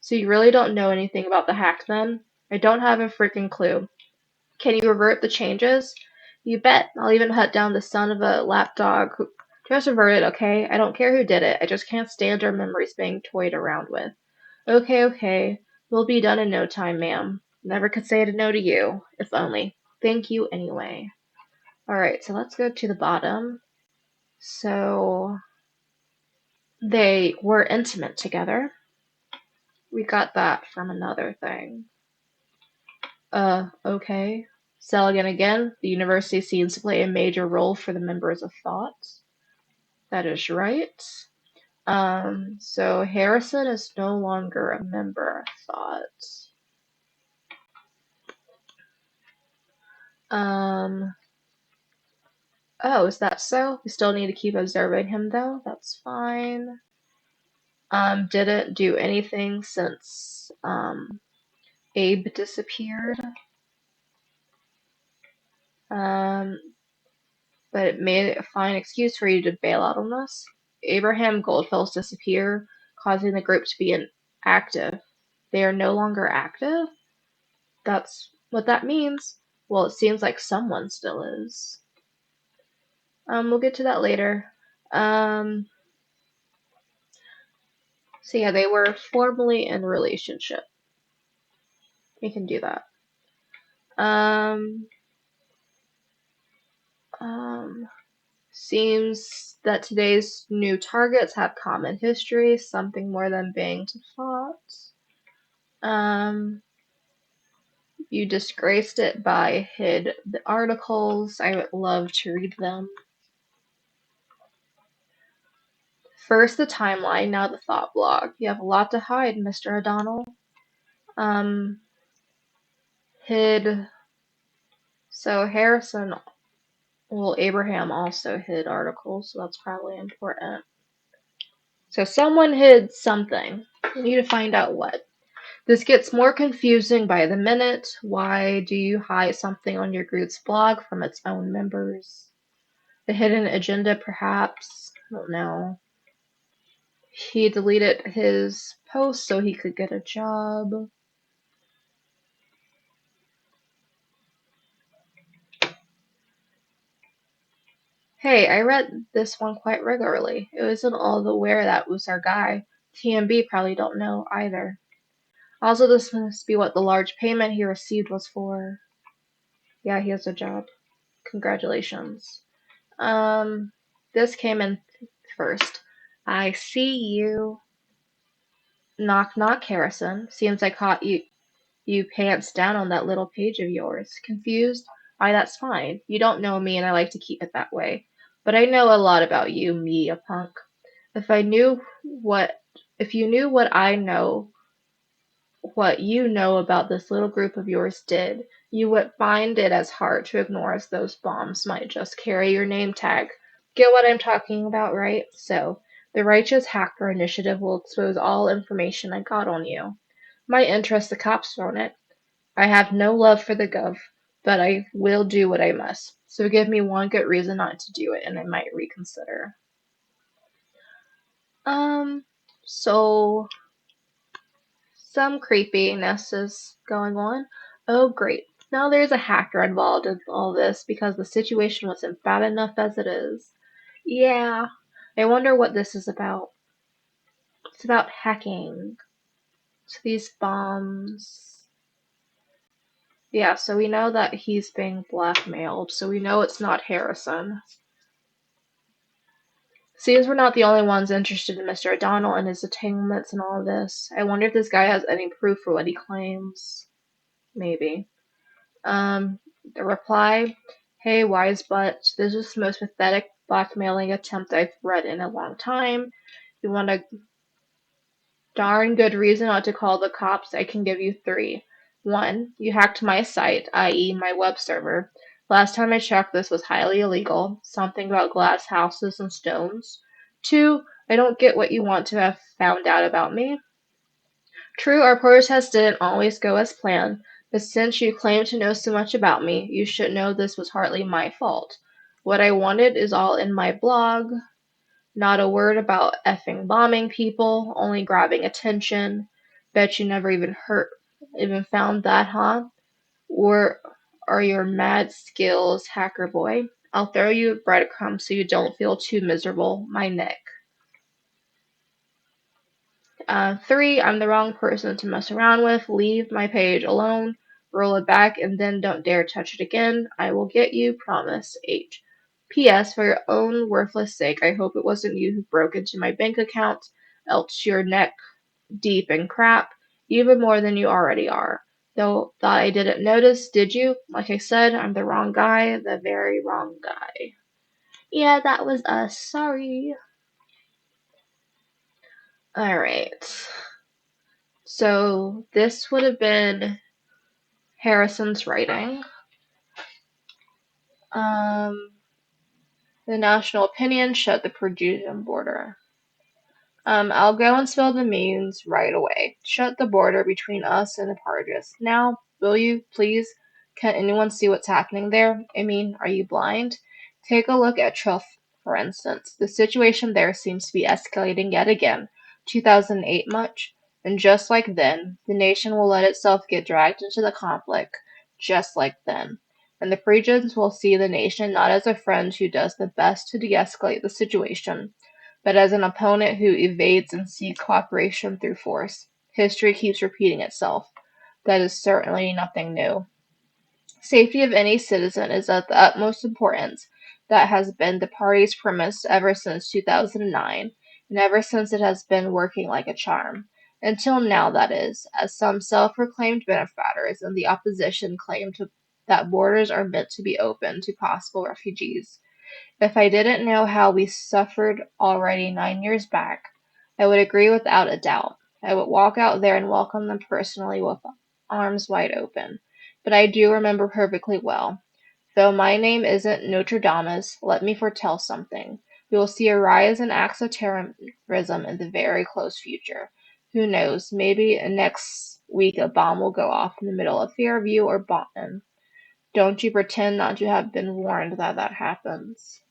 Speaker 1: So you really don't know anything about the hack then? I don't have a freaking clue. Can you revert the changes? You bet. I'll even hunt down the son of a lapdog who just revert it, okay? I don't care who did it. I just can't stand our memories being toyed around with. Okay, okay. We'll be done in no time, ma'am. Never could say no to you. If only. Thank you anyway. Alright, so let's go to the bottom. So, They were intimate together. We got that from another thing. Okay. Seligman again. The university seems to play a major role for the members of thought. That is right. So Harrison is no longer a member of thought. Oh, is that so? We still need to keep observing him though. That's fine. Didn't do anything since Abe disappeared. Um, but it made it a fine excuse for you to bail out on us. Abraham Goldfell's disappear, causing the group to be inactive. They are no longer active? That's what that means. Well, it seems like someone still is. We'll get to that later. So yeah, they were formally in a relationship. We can do that. Um, Seems that today's new targets have common history, something more than being taught. You disgraced it by hid the articles. I would love to read them. First the timeline, now the thought blog. You have a lot to hide, Mr. O'Donnell. Hid. So Harrison, well, Abraham also hid articles, so that's probably important. So someone hid something. We need to find out what. This gets more confusing by the minute. Why do you hide something on your group's blog from its own members? The hidden agenda, perhaps? I don't know. He deleted his post so he could get a job. Hey, I read this one quite regularly. It wasn't all the where that was our guy. TMB probably don't know either. Also, this must be what the large payment he received was for. Yeah, he has a job. Congratulations. This came in first. I see you. Knock knock, Harrison. Seems I caught you pants down on that little page of yours. Confused? Why, that's fine. You don't know me and I like to keep it that way. But I know a lot about you, me, a punk. If I knew what if you knew what you know about this little group of yours did, you would find it as hard to ignore as those bombs might just carry your name tag. Get what I'm talking about, right? So, the Righteous Hacker Initiative will expose all information I got on you. Might interest the cops on it. I have no love for the Gov, but I will do what I must. So give me one good reason not to do it, and I might reconsider. Um, so some creepiness is going on. Oh, great. Now there's a hacker involved in all this because the situation wasn't bad enough as it is. Yeah, I wonder what this is about. It's about hacking. So these bombs. Yeah, so we know that he's being blackmailed, so we know it's not Harrison. Seems we're not the only ones interested in Mr. O'Donnell and his entanglements and all of this. I wonder if this guy has any proof for what he claims. Maybe. The reply, hey, wise butt, this is the most pathetic blackmailing attempt I've read in a long time. You want a darn good reason not to call the cops? I can give you three. One, you hacked my site, i.e. my web server. Last time I checked, this was highly illegal. Something about glass houses and stones. Two, I don't get what you want to have found out about me. True, our protest didn't always go as planned, but since you claim to know so much about me, you should know this was hardly my fault. What I wanted is all in my blog. Not a word about effing bombing people, only grabbing attention. Bet you never even found that, huh? Or are your mad skills, hacker boy? I'll throw you a breadcrumb so you don't feel too miserable. My neck. Three, I'm the wrong person to mess around with. Leave my page alone. Roll it back and then don't dare touch it again. I will get you. Promise. H. P.S. For your own worthless sake, I hope it wasn't you who broke into my bank account, else you're neck deep in crap, even more than you already are. Though thought I didn't notice, did you? Like I said, I'm the wrong guy, the very wrong guy. Yeah, that was us. Sorry. Alright. So this would have been Harrison's writing. Um, the national opinion shut the Purdue border. I'll go and spill the means right away. Shut the border between us and the Pargas. Now, will you, please? Can anyone see what's happening there? I mean, are you blind? Take a look at Truff, for instance. The situation there seems to be escalating yet again. 2008 much? And just like then, the nation will let itself get dragged into the conflict. Just like then. And the Phrygians will see the nation not as a friend who does the best to de-escalate the situation, but as an opponent who evades and seeks cooperation through force. History keeps repeating itself. That is certainly nothing new. Safety of any citizen is of the utmost importance. That has been the party's premise ever since 2009, and ever since it has been working like a charm. Until now, that is, as some self-proclaimed benefactors in the opposition claim that borders are meant to be open to possible refugees. If I didn't know how we suffered already 9 years back, I would agree without a doubt. I would walk out there and welcome them personally with arms wide open. But I do remember perfectly well. Though my name isn't Nostradamus, let me foretell something. We will see a rise in acts of terrorism in the very close future. Who knows, maybe next week a bomb will go off in the middle of Fairview or Boston. Don't you pretend not to have been warned that that happens.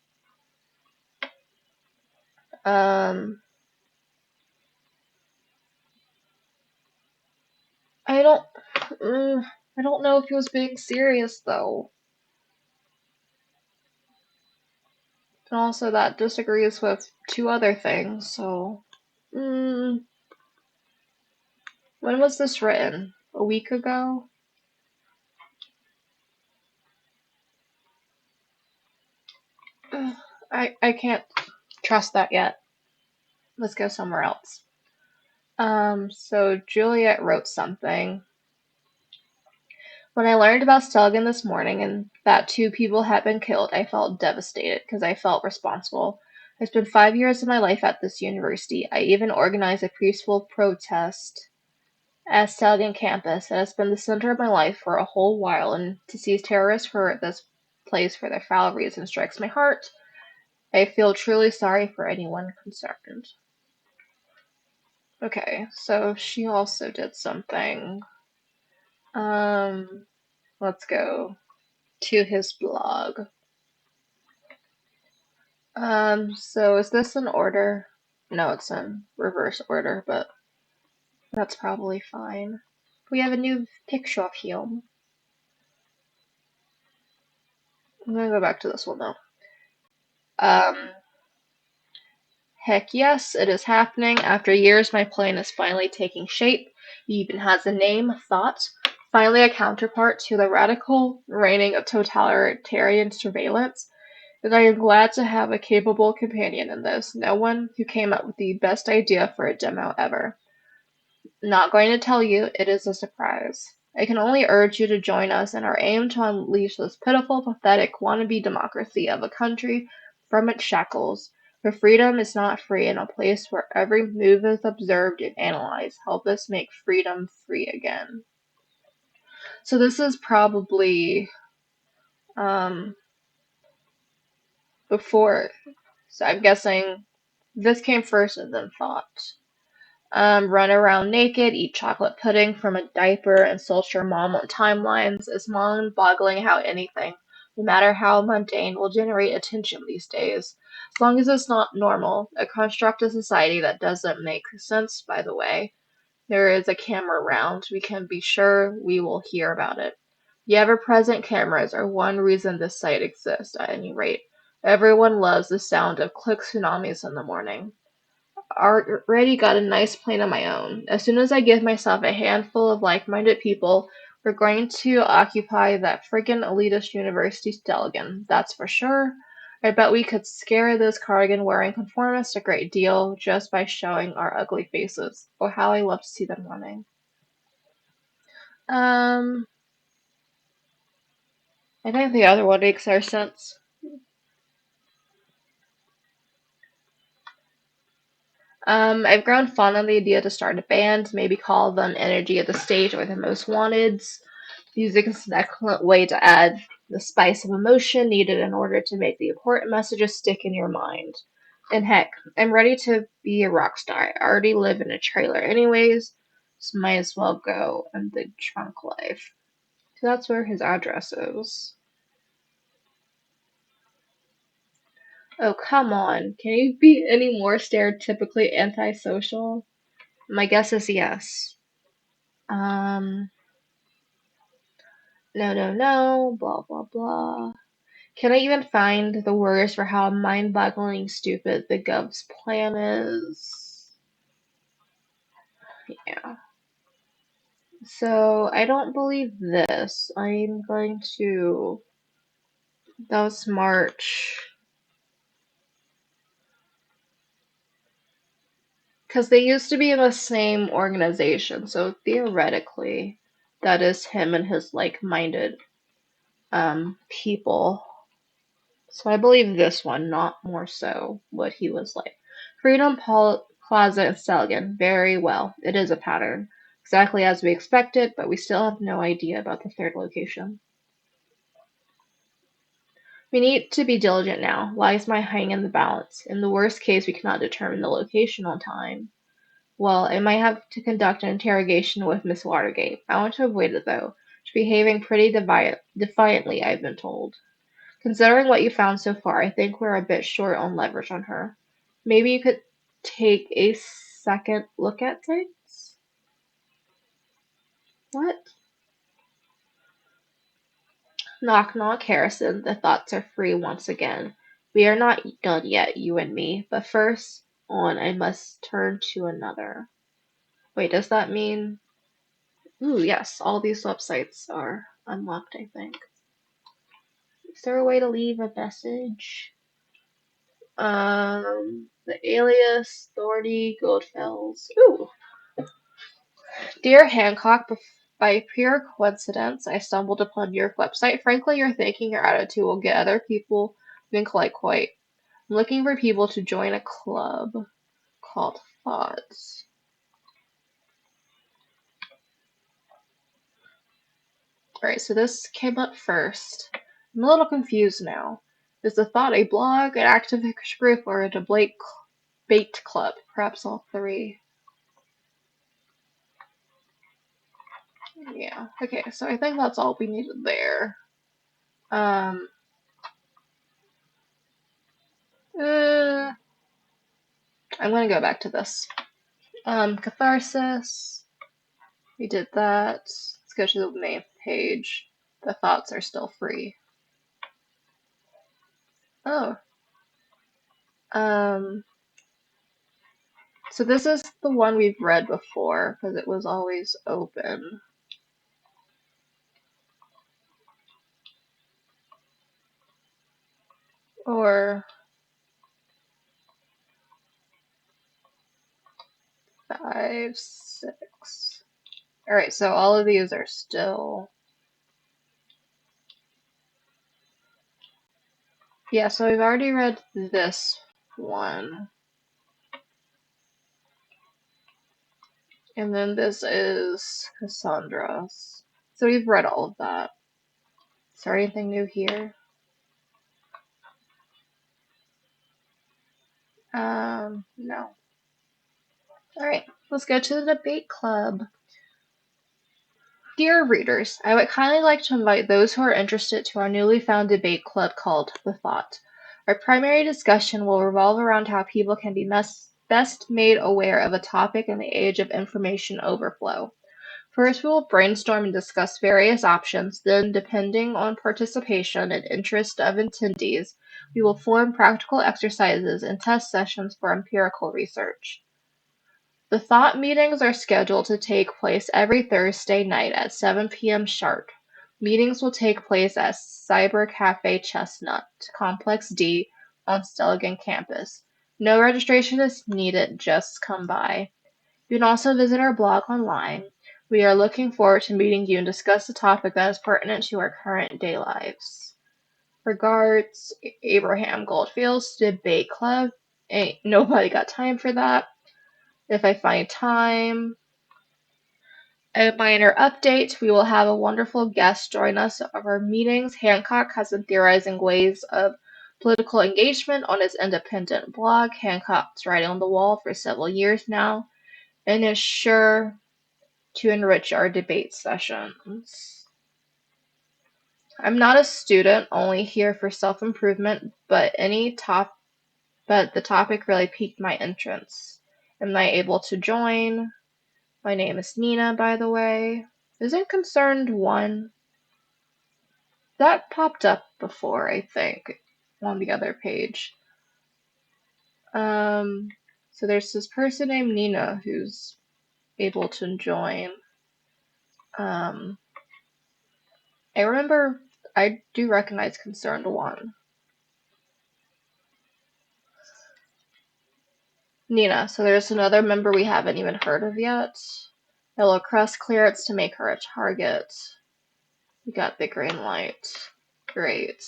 Speaker 1: Um, I don't, I don't know if he was being serious though. And also that disagrees with two other things, so, mm, when was this written? A week ago? I can't trust that yet. Let's go somewhere else. So Juliet wrote something. When I learned about Stelgan this morning and that two people had been killed, I felt devastated because I felt responsible. I spent 5 years of my life at this university. I even organized a peaceful protest at Stelgan campus. It has been the center of my life for a whole while, and to see terrorists hurt this place for their foul reasons strikes my heart. I feel truly sorry for anyone concerned. Okay, so she also did something. Um, let's go to his blog. So is this in order? No, it's in reverse order, but that's probably fine. We have a new picture of him. I'm gonna go back to this one though. Um, Heck yes, it is happening. After years, my plan is finally taking shape. It even has a name, Thought. Finally a counterpart to the radical reigning of totalitarian surveillance. And I am glad to have a capable companion in this. No one who came up with the best idea for a demo ever. Not going to tell you, it is a surprise. I can only urge you to join us in our aim to unleash this pitiful, pathetic, wannabe democracy of a country from its shackles, where freedom is not free, in a place where every move is observed and analyzed. Help us make freedom free again. So this is probably um, before. So I'm guessing this came first and then thought. Run around naked, eat chocolate pudding from a diaper, insult your mom on timelines. It's mind-boggling how anything, no matter how mundane, will generate attention these days. As long as it's not normal, a construct of society that doesn't make sense, by the way. There is a camera around. We can be sure we will hear about it. The ever-present cameras are one reason this site exists, at any rate. Everyone loves the sound of click tsunamis in the morning. Already got a nice plan of my own. As soon as I give myself a handful of like-minded people, we're going to occupy that friggin' elitist university Stelligan, that's for sure. I bet we could scare those cardigan-wearing conformists a great deal just by showing our ugly faces. Oh, how I love to see them running. Um, I think the other one makes more sense. I've grown fond of the idea to start a band, maybe call them Energy of the Stage or the Most Wanteds. Music is an excellent way to add the spice of emotion needed in order to make the important messages stick in your mind. And heck, I'm ready to be a rock star. I already live in a trailer anyways, so might as well go and the trunk life. So that's where his address is. Oh, come on. Can you be any more stereotypically antisocial? My guess is yes. Um, no, no, no, blah, blah, blah. Can I even find the words for how mind-bogglingly stupid the Gov's plan is? Yeah. So, I don't believe this. I'm going to... That was March. Because they used to be in the same organization, so theoretically, that is him and his like-minded people. So I believe this one, not more so what he was like. Plaza and Stelgan. Very well. It is a pattern. Exactly as we expected, but we still have no idea about the third location. We need to be diligent now. Lies might hang in the balance. In the worst case, we cannot determine the location on time. Well, I might have to conduct an interrogation with Miss Watergate. I want to avoid it, though. She's behaving pretty defiantly, I've been told. Considering what you found so far, I think we're a bit short on leverage on her. Maybe you could take a second look at things? What? Knock, knock, Harrison. The thoughts are free once again. We are not done yet, you and me. But first, on, I must turn to another. Wait, does that mean... Ooh, yes, all these websites are unlocked, I think. Is there a way to leave a message? The Alias, Thorny, Goldfells. Ooh. Dear Hancock, by pure coincidence, I stumbled upon your website. Frankly, your thinking, your attitude will get other people think like quite. I'm looking for people to join a club called Thoughts. Alright, so this came up first. I'm a little confused now. Is the Thought a blog, an activist group, or a debate club? Perhaps all three. Yeah, okay, so I think that's all we needed there. Um, I'm gonna go back to this. Catharsis. We did that. Let's go to the main page. The thoughts are still free. Oh. So this is the one we've read before, because it was always open. Or 5, 6. Alright, so all of these are still... Yeah, so we've already read this one. And then this is Cassandra's. So we've read all of that. Is there anything new here? No. Alright, let's go to the debate club. Dear readers, I would kindly like to invite those who are interested to our newly found debate club called The Thought. Our primary discussion will revolve around how people can be best made aware of a topic in the age of information overflow. First, we will brainstorm and discuss various options, then, depending on participation and interest of attendees, we will form practical exercises and test sessions for empirical research. The thought meetings are scheduled to take place every Thursday night at 7 p.m. sharp. Meetings will take place at Cyber Cafe Chestnut, Complex D, on Stelligan campus. No registration is needed, just come by. You can also visit our blog online. We are looking forward to meeting you and discuss a topic that is pertinent to our current day lives. Regards, Abraham Goldfield's Debate Club. Ain't nobody got time for that. If I find time. A minor update, we will have a wonderful guest join us at our meetings. Hancock has been theorizing ways of political engagement on his independent blog. Hancock's writing on the wall for several years now and is sure to enrich our debate sessions. I'm not a student, only here for self-improvement, but the topic really piqued my interest. Am I able to join? My name is Nina, by the way. Isn't Concerned One? That popped up before, I think, on the other page. So there's this person named Nina who's able to join. I remember I do recognize Concerned One. Nina, so there's another member we haven't even heard of yet. Yellow crest clearance to make her a target. We got the green light. Great.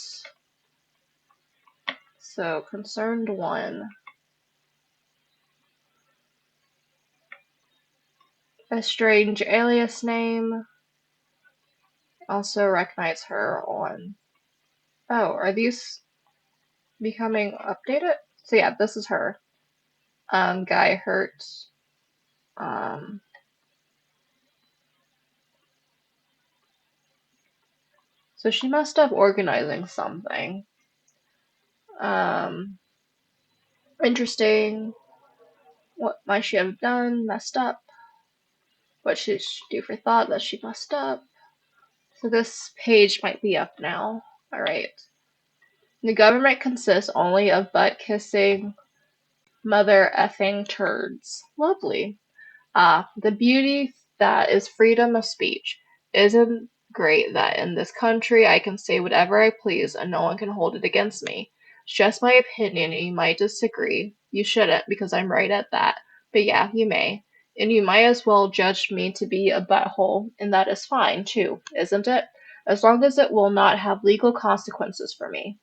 Speaker 1: So, Concerned One. A strange alias name. Also recognize her on... Oh, are these becoming updated? So yeah, this is her. Guy Hurt. Um, so she messed up organizing something. Um, Interesting. What might she have done? Messed up. What should she do for thought that she messed up? So this page might be up now. Alright. The government consists only of butt-kissing, mother-effing turds. Lovely. The beauty that is freedom of speech. Isn't great that in this country I can say whatever I please and no one can hold it against me. It's just my opinion and you might disagree. You shouldn't because I'm right at that. But yeah, you may. And you might as well judge me to be a butthole, and that is fine too, isn't it? As long as it will not have legal consequences for me.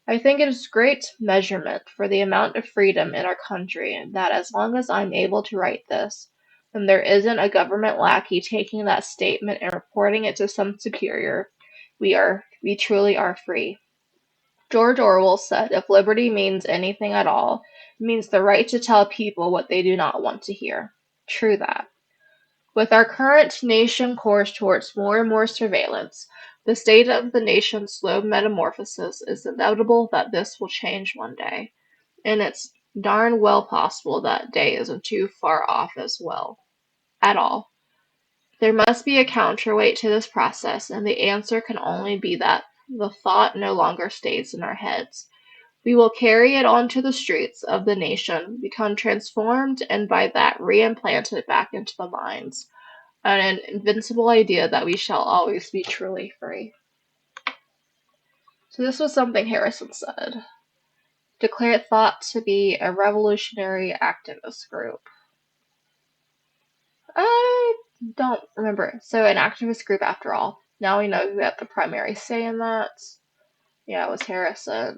Speaker 1: I think it is great measurement for the amount of freedom in our country that as long as I'm able to write this, and there isn't a government lackey taking that statement and reporting it to some superior, we truly are free. George Orwell said, if liberty means anything at all, it means the right to tell people what they do not want to hear. True that. With our current nation course towards more and more surveillance, the state of the nation's slow metamorphosis is inevitable that this will change one day. And it's darn well possible that day isn't too far off as well. At all. There must be a counterweight to this process, and the answer can only be that the thought no longer stays in our heads. We will carry it onto the streets of the nation, become transformed, and by that re-implanted back into the minds. An invincible idea that we shall always be truly free. So this was something Harrison said. Declared thought to be a revolutionary activist group. I don't remember. So an activist group after all. Now we know who had the primary say in that. Yeah, it was Harrison.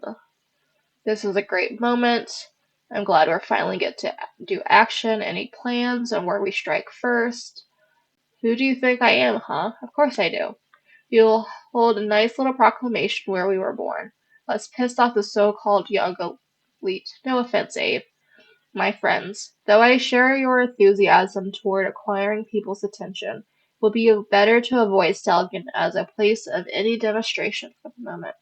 Speaker 1: This was a great moment. I'm glad we're finally get to do action. Any plans on where we strike first? Who do you think I am, huh? Of course I do. You'll hold a nice little proclamation where we were born. Let's piss off the so-called young elite. No offense, Abe. My friends, though I share your enthusiasm toward acquiring people's attention, it will be better to avoid Stallion as a place of any demonstration for the moment.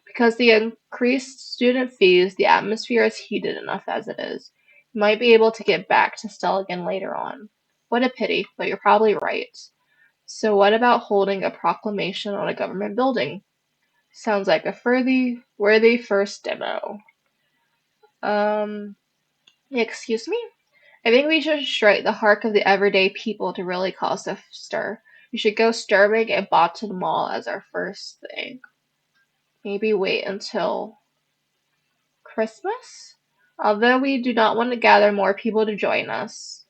Speaker 1: Because the increased student fees, the atmosphere is heated enough as it is. You might be able to get back to Stelligan later on. What a pity, but you're probably right. So what about holding a proclamation on a government building? Sounds like a worthy first demo. Excuse me? I think we should strike the heart of the everyday people to really cause a stir. We should go storming and bot to the mall as our first thing. Maybe wait until Christmas. Although we do not want to gather more people to join us.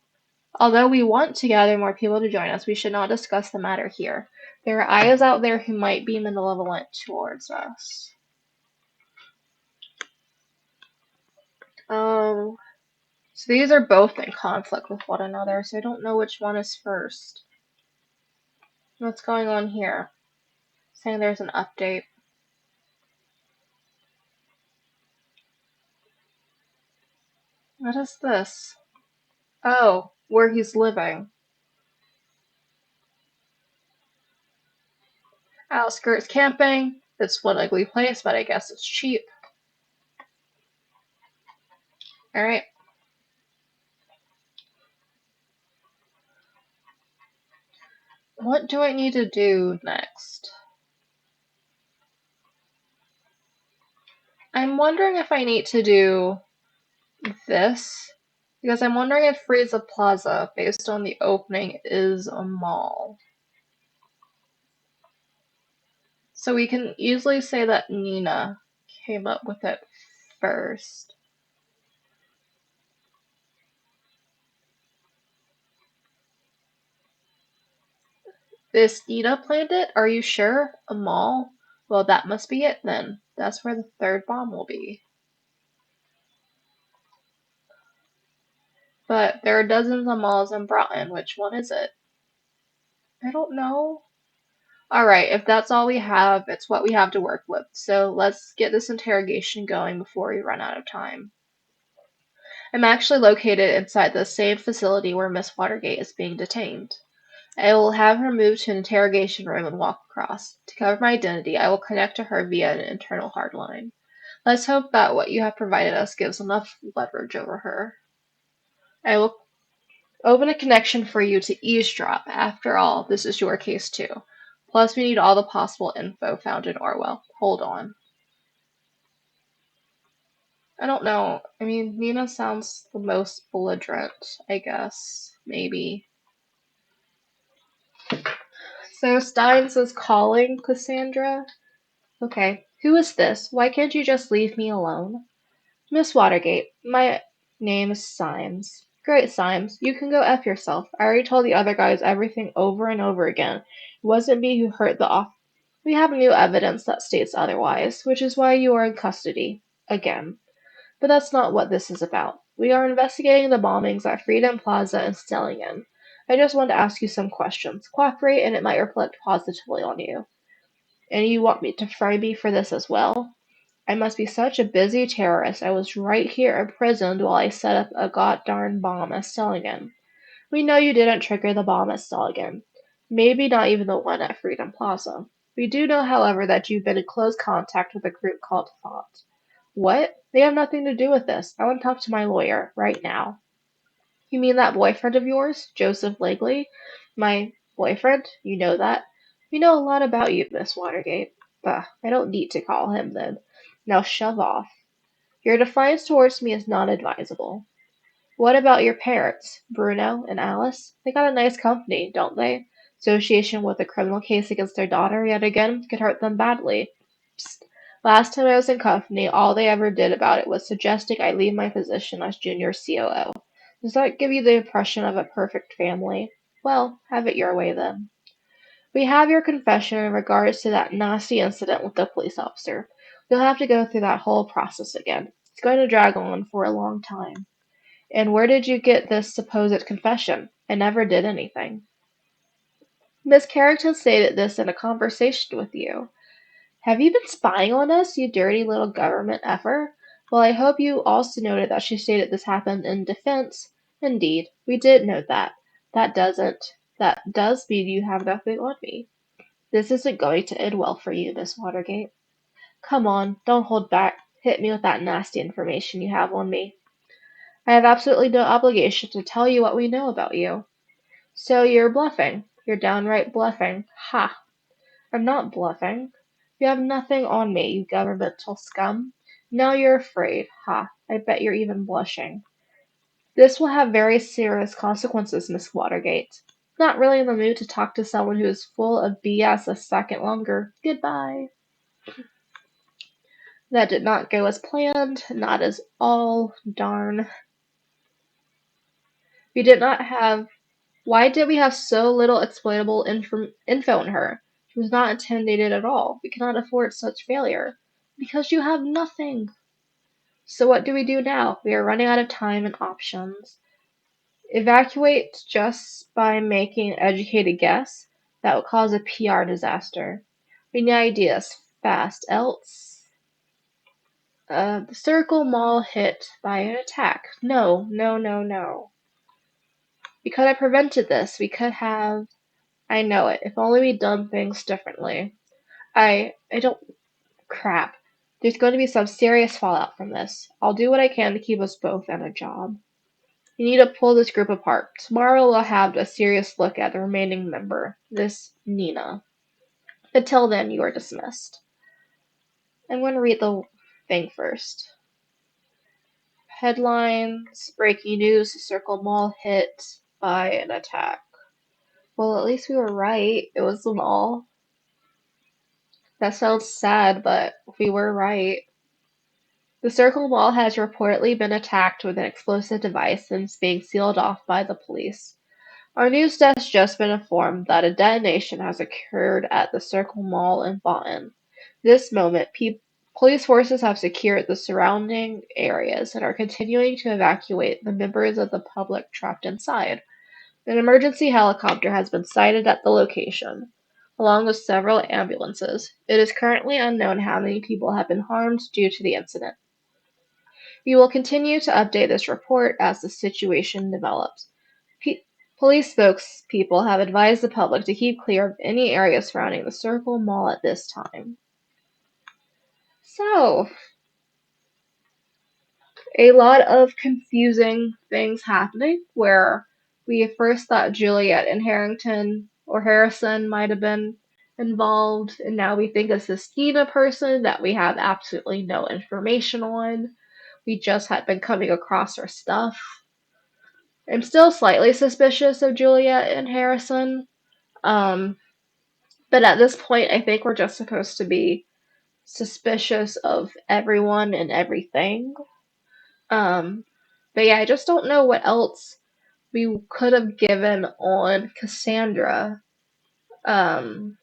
Speaker 1: Although we want to gather more people to join us, we should not discuss the matter here. There are eyes out there who might be malevolent towards us. So these are both in conflict with one another, so I don't know which one is first. What's going on here? Saying there's an update. What is this? Oh, where he's living. Outskirts camping. It's one ugly place, but I guess it's cheap. Alright. What do I need to do next? I'm wondering if I need to do this, because I'm wondering if Frieza Plaza, based on the opening, is a mall. So we can easily say that Nina came up with it first. This Nina planned it? Are you sure? A mall? Well, that must be it then. That's where the third bomb will be. But there are dozens of malls in Broughton. Which one is it? I don't know. Alright, if that's all we have, it's what we have to work with. So let's get this interrogation going before we run out of time. I'm actually located inside the same facility where Miss Watergate is being detained. I will have her moved to an interrogation room and walk across. To cover my identity, I will connect to her via an internal hardline. Let's hope that what you have provided us gives enough leverage over her. I will open a connection for you to eavesdrop. After all, this is your case too. Plus, we need all the possible info found in Orwell. Hold on. I don't know. I mean, Nina sounds the most belligerent, I guess. Maybe. So Steins is calling Cassandra? Okay. Who is this? Why can't you just leave me alone? Miss Watergate, my name is Symes. Great, Symes. You can go F yourself. I already told the other guys everything over and over again. It wasn't me who hurt the off. We have new evidence that states otherwise, which is why you are in custody. Again. But that's not what this is about. We are investigating the bombings at Freedom Plaza and Stellingen. I just want to ask you some questions. Cooperate and it might reflect positively on you. And you want me to frame me for this as well? I must be such a busy terrorist. I was right here imprisoned while I set up a god-darn bomb at Stellingen. We know you didn't trigger the bomb at Stellingen. Maybe not even the one at Freedom Plaza. We do know, however, that you've been in close contact with a group called Thought. What? They have nothing to do with this. I want to talk to my lawyer, right now. You mean that boyfriend of yours, Joseph Legley? My boyfriend? You know that? We know a lot about you, Miss Watergate. Bah, I don't need to call him then. Now shove off. Your defiance towards me is not advisable. What about your parents, Bruno and Alice? They got a nice company, don't they? Association with a criminal case against their daughter yet again could hurt them badly. Psst. Last time I was in company, all they ever did about it was suggesting I leave my position as junior COO. Does that give you the impression of a perfect family? Well, have it your way then. We have your confession in regards to that nasty incident with the police officer. You'll have to go through that whole process again. It's going to drag on for a long time. And where did you get this supposed confession? I never did anything. Miss Carrington stated this in a conversation with you. Have you been spying on us, you dirty little government effer? Well, I hope you also noted that she stated this happened in defense. Indeed, we did note that. That does mean you have nothing on me. This isn't going to end well for you, Miss Watergate. Come on, don't hold back. Hit me with that nasty information you have on me. I have absolutely no obligation to tell you what we know about you. So you're bluffing. You're downright bluffing. Ha! I'm not bluffing. You have nothing on me, you governmental scum. Now you're afraid. Ha! I bet you're even blushing. This will have very serious consequences, Miss Watergate. Not really in the mood to talk to someone who is full of BS a second longer. Goodbye. That did not go as planned, not as all. Darn. We did not have. Why did we have so little exploitable info on her? She was not intimidated at all. We cannot afford such failure. Because you have nothing. So what do we do now? We are running out of time and options. Evacuate just by making an educated guess? That would cause a PR disaster. We need ideas fast, else. The Circle Mall hit by an attack. No, no, no, no. We could have prevented this. We could have. I know it. If only we'd done things differently. I don't. Crap. There's going to be some serious fallout from this. I'll do what I can to keep us both at a job. You need to pull this group apart. Tomorrow we'll have a serious look at the remaining member, this Nina. Until then, you are dismissed. I'm going to read the thing first. Headlines, breaking news, Circle Mall hit by an attack. Well, at least we were right. It was the mall. That sounds sad, but we were right. The Circle Mall has reportedly been attacked with an explosive device and is being sealed off by the police. Our news desk just been informed that a detonation has occurred at the Circle Mall in Boston. This moment, police forces have secured the surrounding areas and are continuing to evacuate the members of the public trapped inside. An emergency helicopter has been sighted at the location, along with several ambulances. It is currently unknown how many people have been harmed due to the incident. We will continue to update this report as the situation develops. Police spokespeople have advised the public to keep clear of any areas surrounding the Circle Mall at this time. So, a lot of confusing things happening where we first thought Juliet and Harrison might have been involved, and now we think it's this Nina person that we have absolutely no information on. We just had been coming across her stuff. I'm still slightly suspicious of Juliet and Harrison, um, but at this point, I think we're just supposed to be suspicious of everyone and everything. Um, but yeah, I just don't know what else we could have given on Cassandra, um,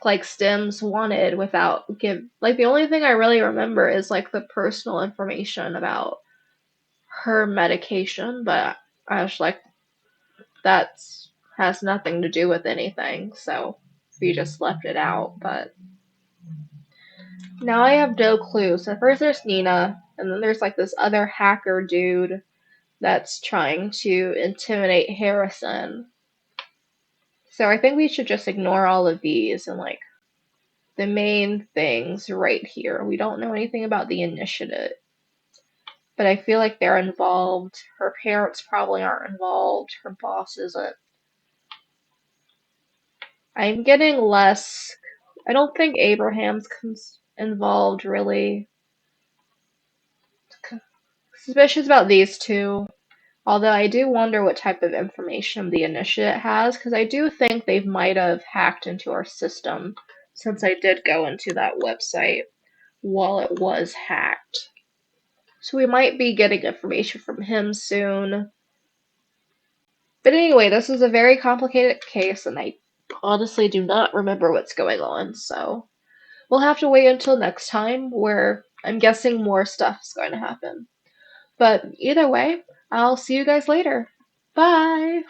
Speaker 1: like Stims wanted without like the only thing I really remember is like the personal information about her medication, but I was like, that has nothing to do with anything, so we just left it out, but now I have no clue. So first there's Nina, and then there's like this other hacker dude that's trying to intimidate Harrison. So I think we should just ignore all of these and like the main things right here. We don't know anything about the initiative, but I feel like they're involved. Her parents probably aren't involved. Her boss isn't. I'm getting less. I don't think Abraham's involved really. Suspicious about these two. Although I do wonder what type of information the initiate has, because I do think they might have hacked into our system, since I did go into that website while it was hacked. So we might be getting information from him soon. But anyway, this is a very complicated case, and I honestly do not remember what's going on, so we'll have to wait until next time, where I'm guessing more stuff is going to happen. But either way, I'll see you guys later. Bye!